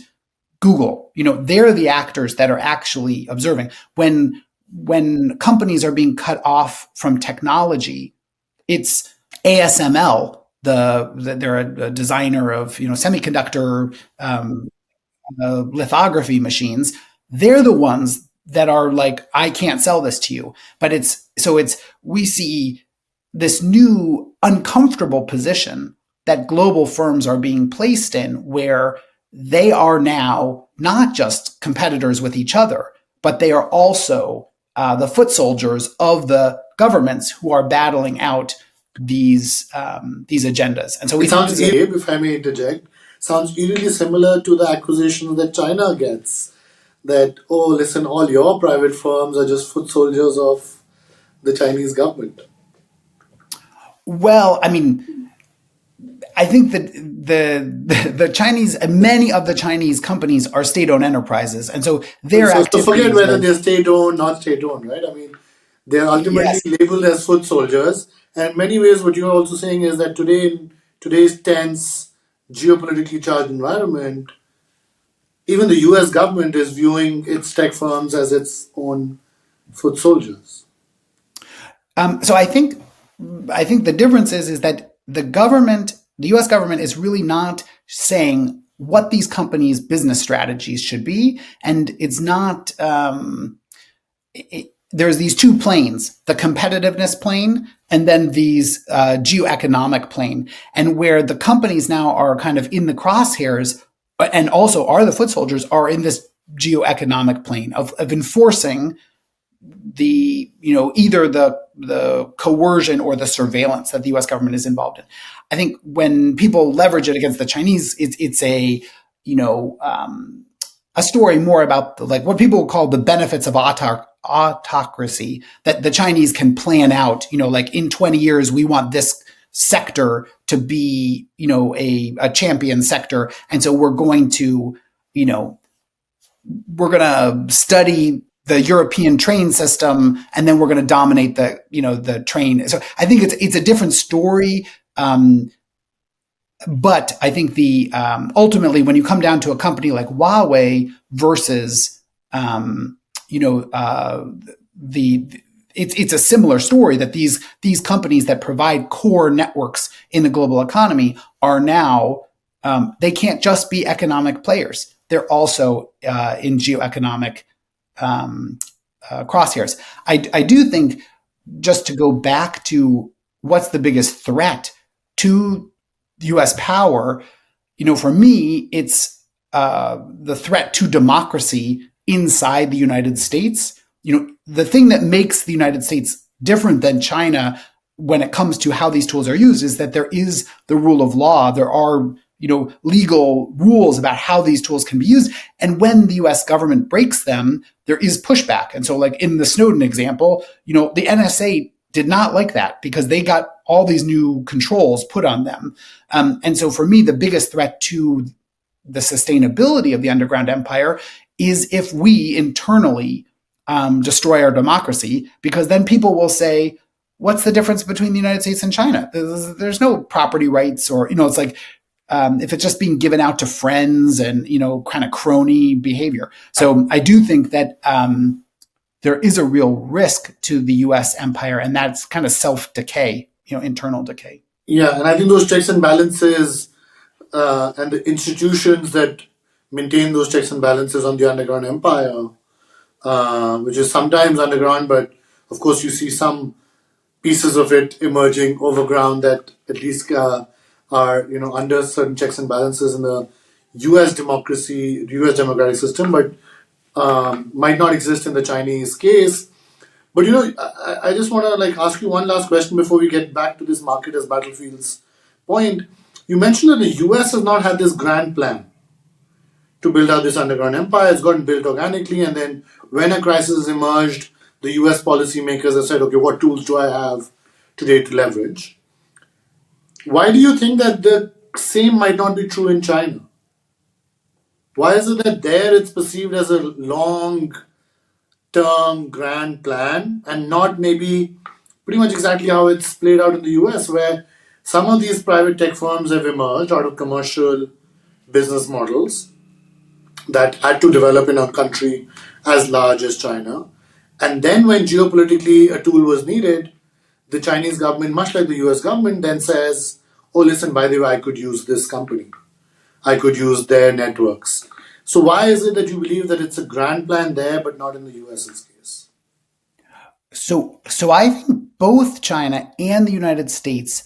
Google. They're the actors that are actually observing. When companies are being cut off from technology, it's ASML. They're a designer of semiconductor lithography machines. They're the ones that are like, I can't sell this to you. But we see this new uncomfortable position that global firms are being placed in, where they are now not just competitors with each other, but they are also the foot soldiers of the governments who are battling out these agendas. And so we It think sounds this is eerie, if I may interject, sounds eerily similar to the accusations that China gets. That, oh, listen, all your private firms are just foot soldiers of the Chinese government. well, I mean, I think that the Chinese, many of the Chinese companies are state-owned enterprises, and so their So forget activities whether are they're state-owned, not state-owned, right? I mean, they're ultimately yes. labeled as foot soldiers. And in many ways, what you're also saying is that today, in today's tense, geopolitically charged environment, even the US government is viewing its tech firms as its own foot soldiers. So I think the difference is that the U.S. government, is really not saying what these companies' business strategies should be, and it's not. There's these two planes: the competitiveness plane, and then these geo-economic plane, and where the companies now are kind of in the crosshairs, and also are the foot soldiers, are in this geo-economic plane of enforcing either the coercion or the surveillance that the U.S. government is involved in. I think when people leverage it against the Chinese, it's a story more about like what people call the benefits of autocracy, that the Chinese can plan out. Like in 20 years, we want this sector to be a champion sector, and so we're going to study the European train system, and then we're going to dominate the train. So I think it's a different story. But I think the ultimately, when you come down to a company like Huawei versus it's a similar story, that these companies that provide core networks in the global economy are now they can't just be economic players. They're also in geo-economic crosshairs. I do think, just to go back to what's the biggest threat to U.S. power, for me, it's the threat to democracy inside the United States. The thing that makes the United States different than China when it comes to how these tools are used is that there is the rule of law. There are, legal rules about how these tools can be used. And when the US government breaks them, there is pushback. And so like in the Snowden example, the NSA did not like that because they got all these new controls put on them. And so for me, the biggest threat to the sustainability of the underground empire is if we internally destroy our democracy, because then people will say, what's the difference between the United States and China? There's no property rights, or, it's like, if it's just being given out to friends and, kind of crony behavior. So I do think that there is a real risk to the US empire, and that's kind of self-decay, internal decay. Yeah, and I think those checks and balances and the institutions that maintain those checks and balances on the underground empire, which is sometimes underground, but of course you see some pieces of it emerging overground that at least are under certain checks and balances in the U.S. democracy, U.S. democratic system, but might not exist in the Chinese case. But I just want to ask you one last question before we get back to this market as battlefields point. You mentioned that the U.S. has not had this grand plan to build out this underground empire. It's gotten built organically, and then when a crisis has emerged, the US policymakers have said, okay, what tools do I have today to leverage? Why do you think that the same might not be true in China? Why is it that there it's perceived as a long-term grand plan and not maybe pretty much exactly how it's played out in the US, where some of these private tech firms have emerged out of commercial business models that had to develop in a country as large as China. And then when geopolitically a tool was needed, the Chinese government, much like the US government, then says, oh, listen, by the way, I could use this company. I could use their networks. So why is it that you believe that it's a grand plan there, but not in the US's case? So I think both China and the United States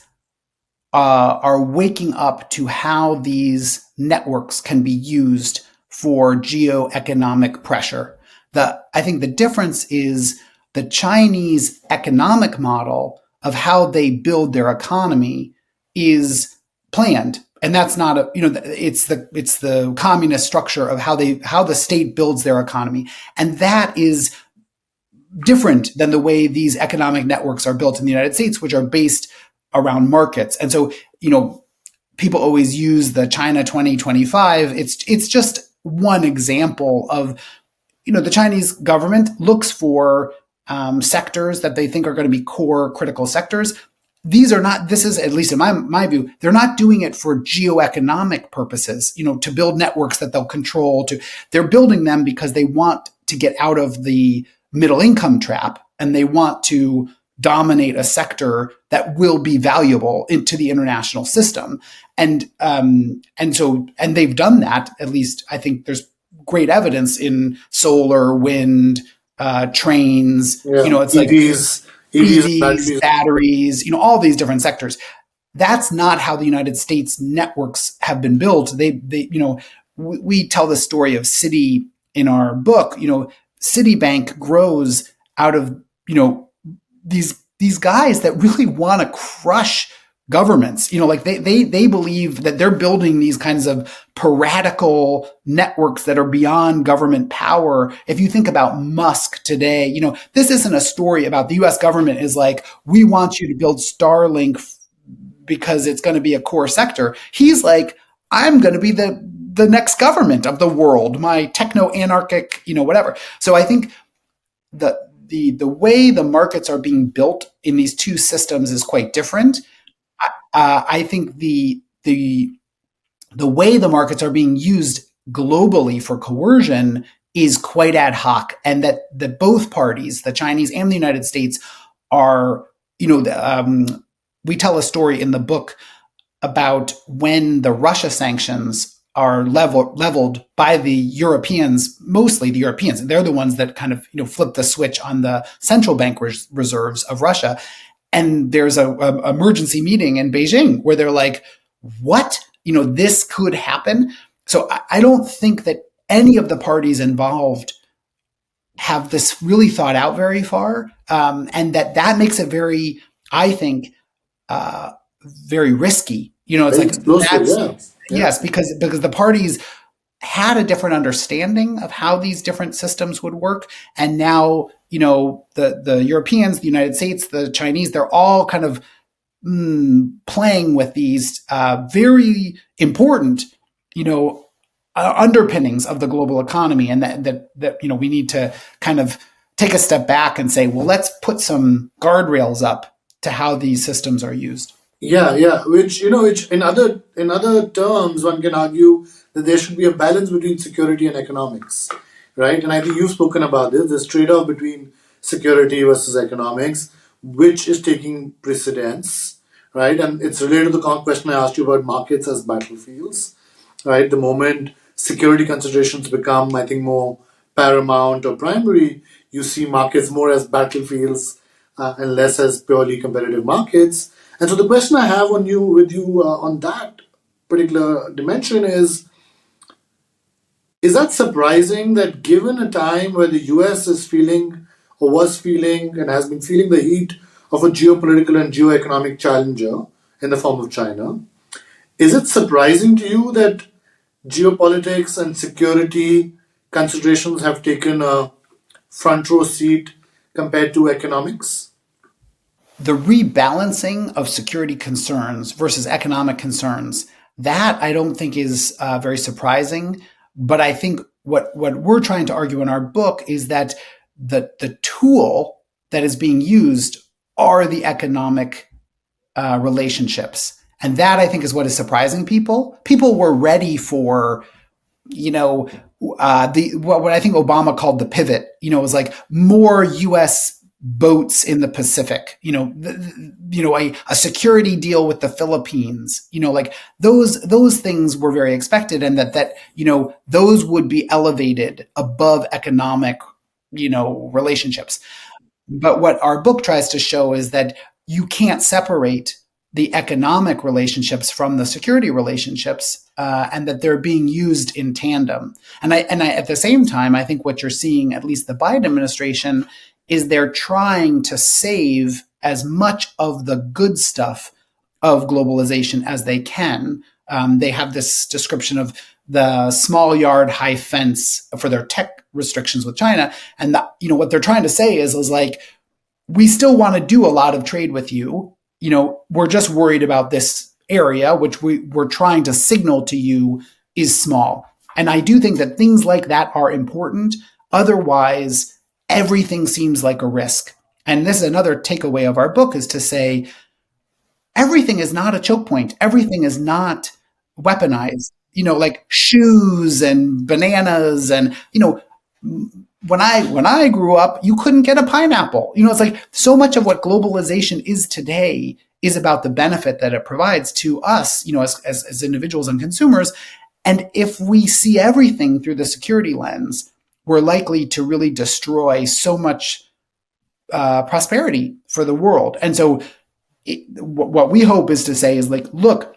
are waking up to how these networks can be used for geo-economic pressure. I think the difference is the Chinese economic model of how they build their economy is planned. And that's not it's the communist structure of how the state builds their economy. And that is different than the way these economic networks are built in the United States, which are based around markets. And so, people always use the China 2025. It's just one example of, the Chinese government looks for sectors that they think are going to be core critical sectors. This is, at least in my view, they're not doing it for geo-economic purposes, to build networks that they'll control. They're building them because they want to get out of the middle income trap, and they want to dominate a sector that will be valuable into the international system. And they've done that. At least I think there's great evidence in solar, wind, trains. Yeah. It's EVs, batteries. All these different sectors. That's not how the United States networks have been built. We tell the story of Citi in our book. Citibank grows out of these guys that really want to crush governments. They believe that they're building these kinds of piratical networks that are beyond government power. If you think about Musk today, this isn't a story about the US government is like, we want you to build Starlink because it's going to be a core sector. He's like, I'm going to be the next government of the world, my techno-anarchic, whatever. So I think the way the markets are being built in these two systems is quite different. I think the way the markets are being used globally for coercion is quite ad hoc, and that both parties, the Chinese and the United States, are, we tell a story in the book about when the Russia sanctions are leveled by the Europeans, mostly the Europeans. They're the ones that kind of flip the switch on the central bank reserves of Russia. And there's a emergency meeting in Beijing where they're like, what? This could happen. So I don't think that any of the parties involved have this really thought out very far. And that makes it very I think, uh, very risky. It's Very like explosive. that's Yeah. Yeah. yes, because the parties had a different understanding of how these different systems would work, and now the Europeans, the United States, the Chinese, they're all kind of playing with these very important, you know, underpinnings of the global economy, and that we need to kind of take a step back and say, well, let's put some guardrails up to how these systems are used. Yeah, yeah. Which in other terms, one can argue that there should be a balance between security and economics, right? And I think you've spoken about this trade-off between security versus economics, which is taking precedence, right? And it's related to the question I asked you about markets as battlefields, right? The moment security considerations become, I think, more paramount or primary, you see markets more as battlefields and less as purely competitive markets. And so the question I have with you on that particular dimension is that surprising that given a time where the US is feeling or was feeling and has been feeling the heat of a geopolitical and geo-economic challenger in the form of China, is it surprising to you that geopolitics and security considerations have taken a front row seat compared to economics? The rebalancing of security concerns versus economic concerns, that I don't think is very surprising. But I think what we're trying to argue in our book is that the tool that is being used are the economic relationships. And that I think is what is surprising people. People were ready for, you know, the what I think Obama called the pivot. It was like more U.S. boats in the Pacific. A security deal with the Philippines. Like those things were very expected, and that those would be elevated above economic relationships. But what our book tries to show is that you can't separate the economic relationships from the security relationships, and that they're being used in tandem. And I, at the same time, I think what you're seeing, at least the Biden administration, is they're trying to save as much of the good stuff of globalization as they can. They have this description of the small yard, high fence for their tech restrictions with China, and what they're trying to say is like, we still want to do a lot of trade with you. We're just worried about this area, which we're trying to signal to you is small. And I do think that things like that are important. Otherwise, everything seems like a risk. And this is another takeaway of our book, is to say everything is not a choke point. Everything is not weaponized. Like shoes and bananas, and when I grew up, you couldn't get a pineapple. It's like so much of what globalization is today is about the benefit that it provides to us, as individuals and consumers. And if we see everything through the security lens, we're likely to really destroy so much prosperity for the world. And so, what we hope is to say is like, look,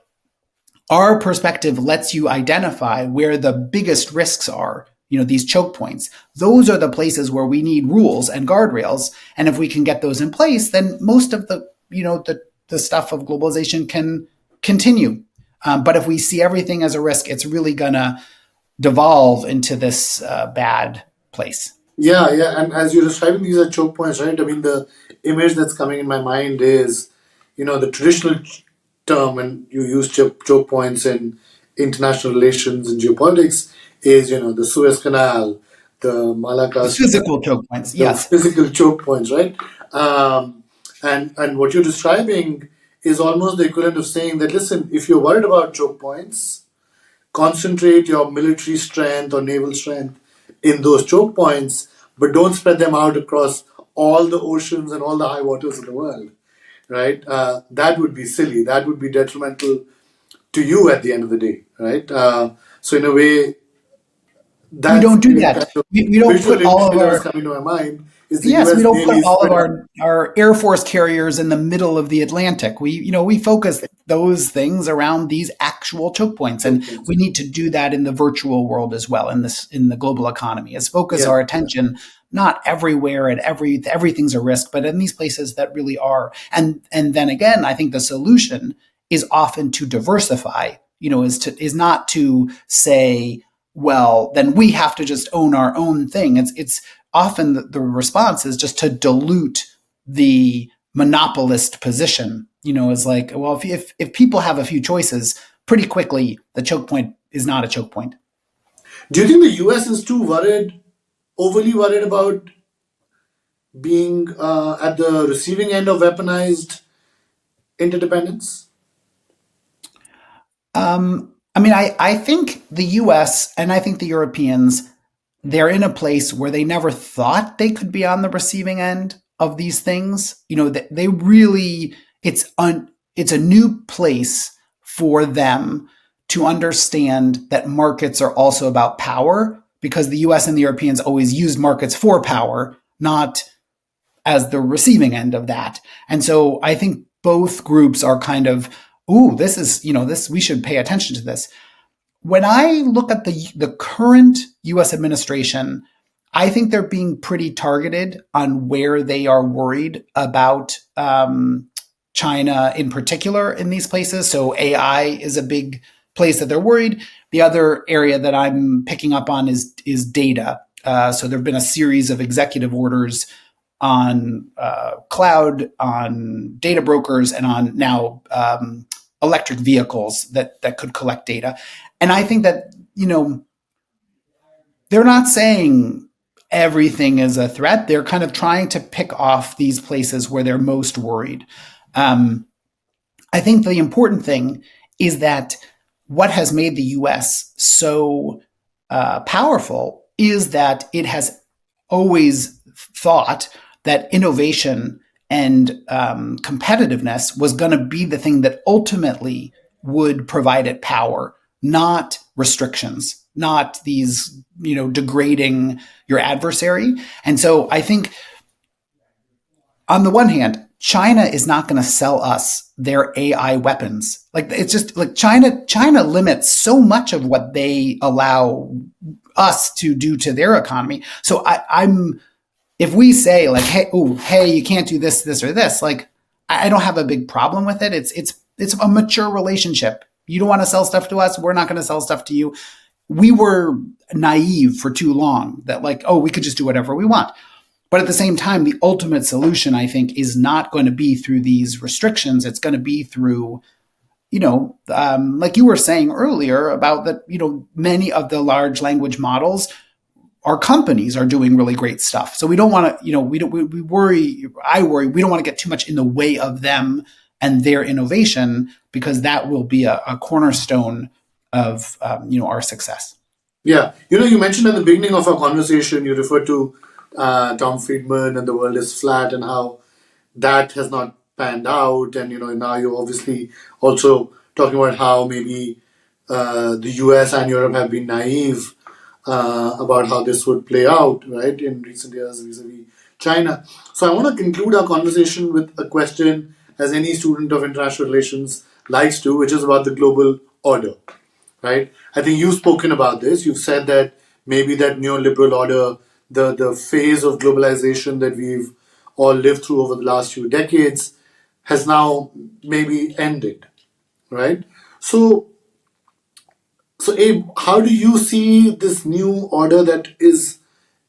our perspective lets you identify where the biggest risks are, these choke points. Those are the places where we need rules and guardrails. And if we can get those in place, then most of the stuff of globalization can continue. But if we see everything as a risk, it's really going to devolve into this bad place. Yeah, yeah. And as you're describing, these are choke points, right? I mean, the image that's coming in my mind is, the traditional term, and you use choke points in international relations and geopolitics, is, the Suez Canal, the The Malacca Strait, physical choke points, the yes. physical choke points, right? And what you're describing is almost the equivalent of saying that, listen, if you're worried about choke points, concentrate your military strength or naval strength in those choke points, but don't spread them out across all the oceans and all the high waters of the world, right? That would be silly. That would be detrimental to you at the end of the day, right? So in a way, We That's don't do the that. kind of We don't visual put all image of that was our coming to my mind is the Yes, we US don't put nearly all of split up. our Air Force carriers in the middle of the Atlantic. We focus those things around these actual choke points, Choke and points. we need to do that in the virtual world as well, in the global economy. Is focus Yeah, our yeah. attention not everywhere and everything's a risk, but in these places that really are. And then again, I think the solution is often to diversify. Is not to say, well, then we have to just own our own thing. It's often the response is just to dilute the monopolist position. Is like, well, if people have a few choices, pretty quickly the choke point is not a choke point. Do you think the US is too worried, overly worried about being at the receiving end of weaponized interdependence? I mean, I think the US and I think the Europeans, they're in a place where they never thought they could be on the receiving end of these things. They really, it's a new place for them to understand that markets are also about power, because the US and the Europeans always used markets for power, not as the receiving end of that. And so I think both groups are kind of, ooh, this is, this, we should pay attention to this. When I look at the current US administration, I think they're being pretty targeted on where they are worried about China in particular in these places. So AI is a big place that they're worried. The other area that I'm picking up on is data. So there have been a series of executive orders on cloud, on data brokers, and on now electric vehicles that could collect data. And I think that they're not saying everything is a threat. They're kind of trying to pick off these places where they're most worried. Um, I think the important thing is that what has made the U.S. so powerful is that it has always thought that innovation and competitiveness was going to be the thing that ultimately would provide it power, not restrictions, not these, degrading your adversary. And so I think on the one hand, China is not going to sell us their AI weapons. Like, it's just like China limits so much of what they allow us to do to their economy. So I'm if we say like, hey, you can't do this, or this, like, I don't have a big problem with it. It's a mature relationship. You don't want to sell stuff to us, we're not going to sell stuff to you. We were naive for too long that, like, oh, we could just do whatever we want. But at the same time, the ultimate solution, I think, is not going to be through these restrictions. It's going to be through, like you were saying earlier about that, many of the large language models, our companies are doing really great stuff. So we don't want to, we worry, I worry, we don't want to get too much in the way of them and their innovation, because that will be a cornerstone of, our success. Yeah, you mentioned at the beginning of our conversation, you referred to Tom Friedman and the world is flat and how that has not panned out. And, now you're obviously also talking about how maybe the US and Europe have been naive about how this would play out, right, in recent years vis-a-vis China. So I want to conclude our conversation with a question, as any student of international relations likes to, which is about the global order, right? I think you've spoken about this. You've said that maybe that neoliberal order, the phase of globalization that we've all lived through over the last few decades, has now maybe ended, right? So, so Abe, how do you see this new order that is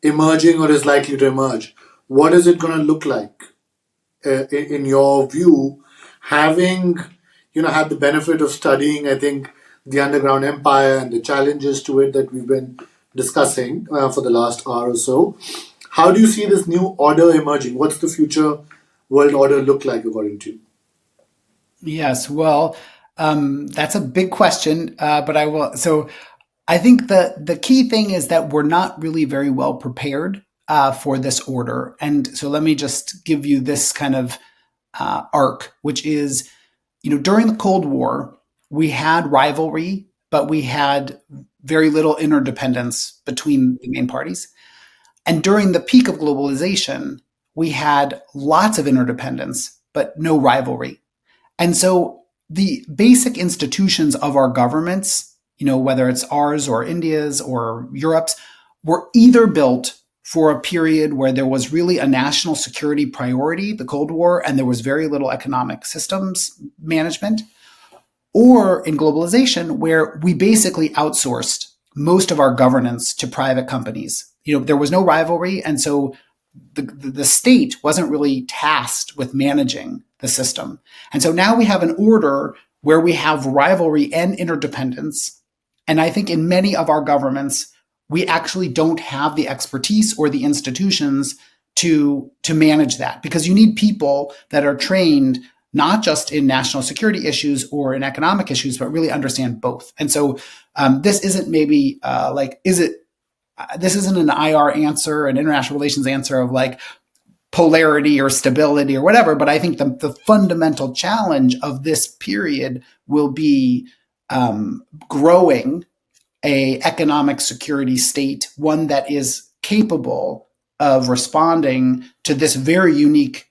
emerging or is likely to emerge? What is it going to look like, in your view, having had the benefit of studying, I think, the underground empire and the challenges to it that we've been discussing for the last hour or so? How do you see this new order emerging? What's the future world order look like according to you? Yes, well, that's a big question, but I will. So, I think the key thing is that we're not really very well prepared for this order, and so let me just give you this kind of arc, which is, during the Cold War, we had rivalry but we had very little interdependence between the main parties. And during the peak of globalization, we had lots of interdependence, but no rivalry. And so the basic institutions of our governments, whether it's ours or India's or Europe's, were either built for a period where there was really a national security priority, the Cold War, and there was very little economic systems management, or in globalization, where we basically outsourced most of our governance to private companies. There was no rivalry, and so the state wasn't really tasked with managing the system. And so now we have an order where we have rivalry and interdependence. And I think in many of our governments, we actually don't have the expertise or the institutions to manage that, because you need people that are trained not just in national security issues or in economic issues, but really understand both. And so this isn't maybe this isn't an IR answer, an international relations answer of like polarity or stability or whatever. But I think the fundamental challenge of this period will be growing a economic security state, one that is capable of responding to this very unique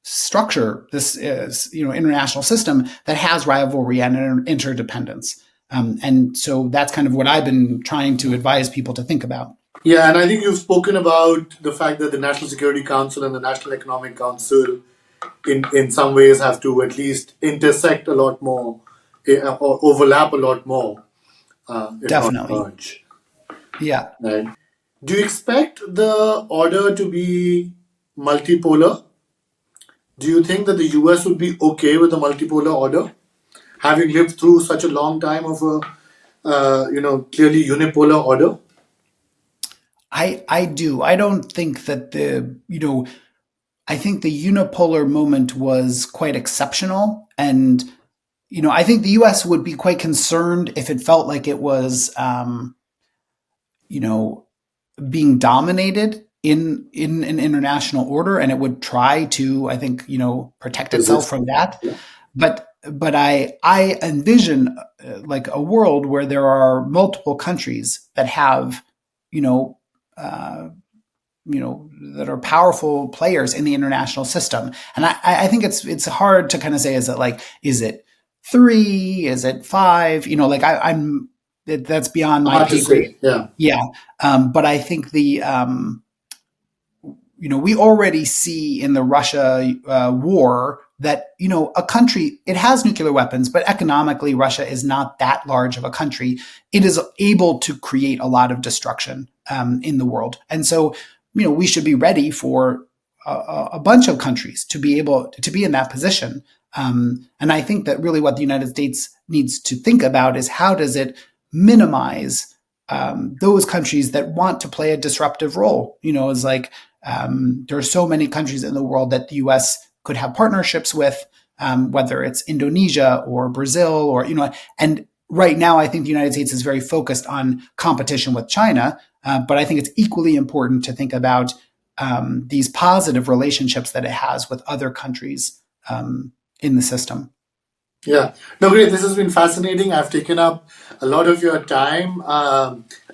structure, this is, international system that has rivalry and interdependence. And so that's kind of what I've been trying to advise people to think about. Yeah, and I think you've spoken about the fact that the National Security Council and the National Economic Council, in some ways, have to at least intersect a lot more or overlap a lot more. Definitely. Merge. Yeah. Right. Do you expect the order to be multipolar? Do you think that the US would be okay with a multipolar order, having lived through such a long time of a clearly unipolar order? I do. I don't think that I think the unipolar moment was quite exceptional. And, I think the US would be quite concerned if it felt like it was, being dominated in an international order, and it would try to, I think, protect itself from that. Yeah. But I envision like a world where there are multiple countries that have, uh, that are powerful players in the international system. And I think it's hard to kind of say, is it three? Is it five? That's beyond my Hard to pay grade. say. Yeah. Yeah. But I think we already see in the Russia war that, a country, it has nuclear weapons, but economically, Russia is not that large of a country. It is able to create a lot of destruction in the world. And so, we should be ready for a bunch of countries to be able to be in that position. And I think that really what the United States needs to think about is how does it minimize those countries that want to play a disruptive role. It's like there are so many countries in the world that the U.S. could have partnerships with, whether it's Indonesia or Brazil or, and right now I think the United States is very focused on competition with China. But I think it's equally important to think about these positive relationships that it has with other countries in the system. Yeah. No, great. This has been fascinating. I've taken up a lot of your time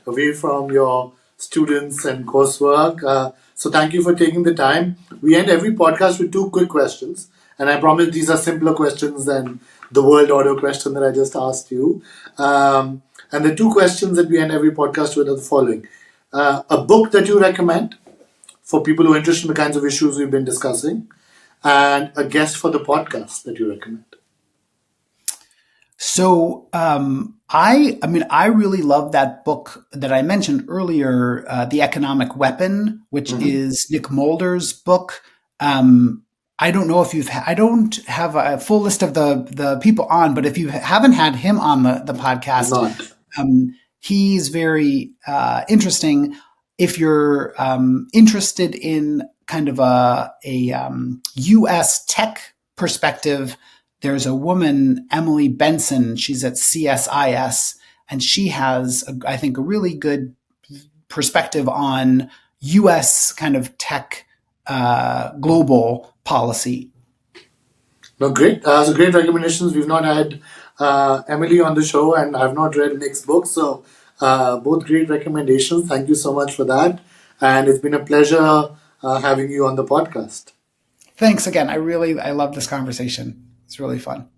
away from your students and coursework. So thank you for taking the time. We end every podcast with two quick questions. And I promise these are simpler questions than the world order question that I just asked you. And the two questions that we end every podcast with are the following. A book that you recommend for people who are interested in the kinds of issues we've been discussing, and a guest for the podcast that you recommend. So I really love that book that I mentioned earlier, The Economic Weapon, which is Nick Mulder's book. I don't know if I don't have a full list of the people on, but if you haven't had him on the podcast, he's very interesting. If you're interested in kind of a U.S. tech perspective, there's a woman, Emily Benson. She's at CSIS, and she has, I think, a really good perspective on U.S. kind of tech global policy. No, great. So great recommendations. We've not had Emily on the show, and I've not read Nick's book. So both great recommendations. Thank you so much for that. And it's been a pleasure having you on the podcast. Thanks again. I love this conversation. It's really fun.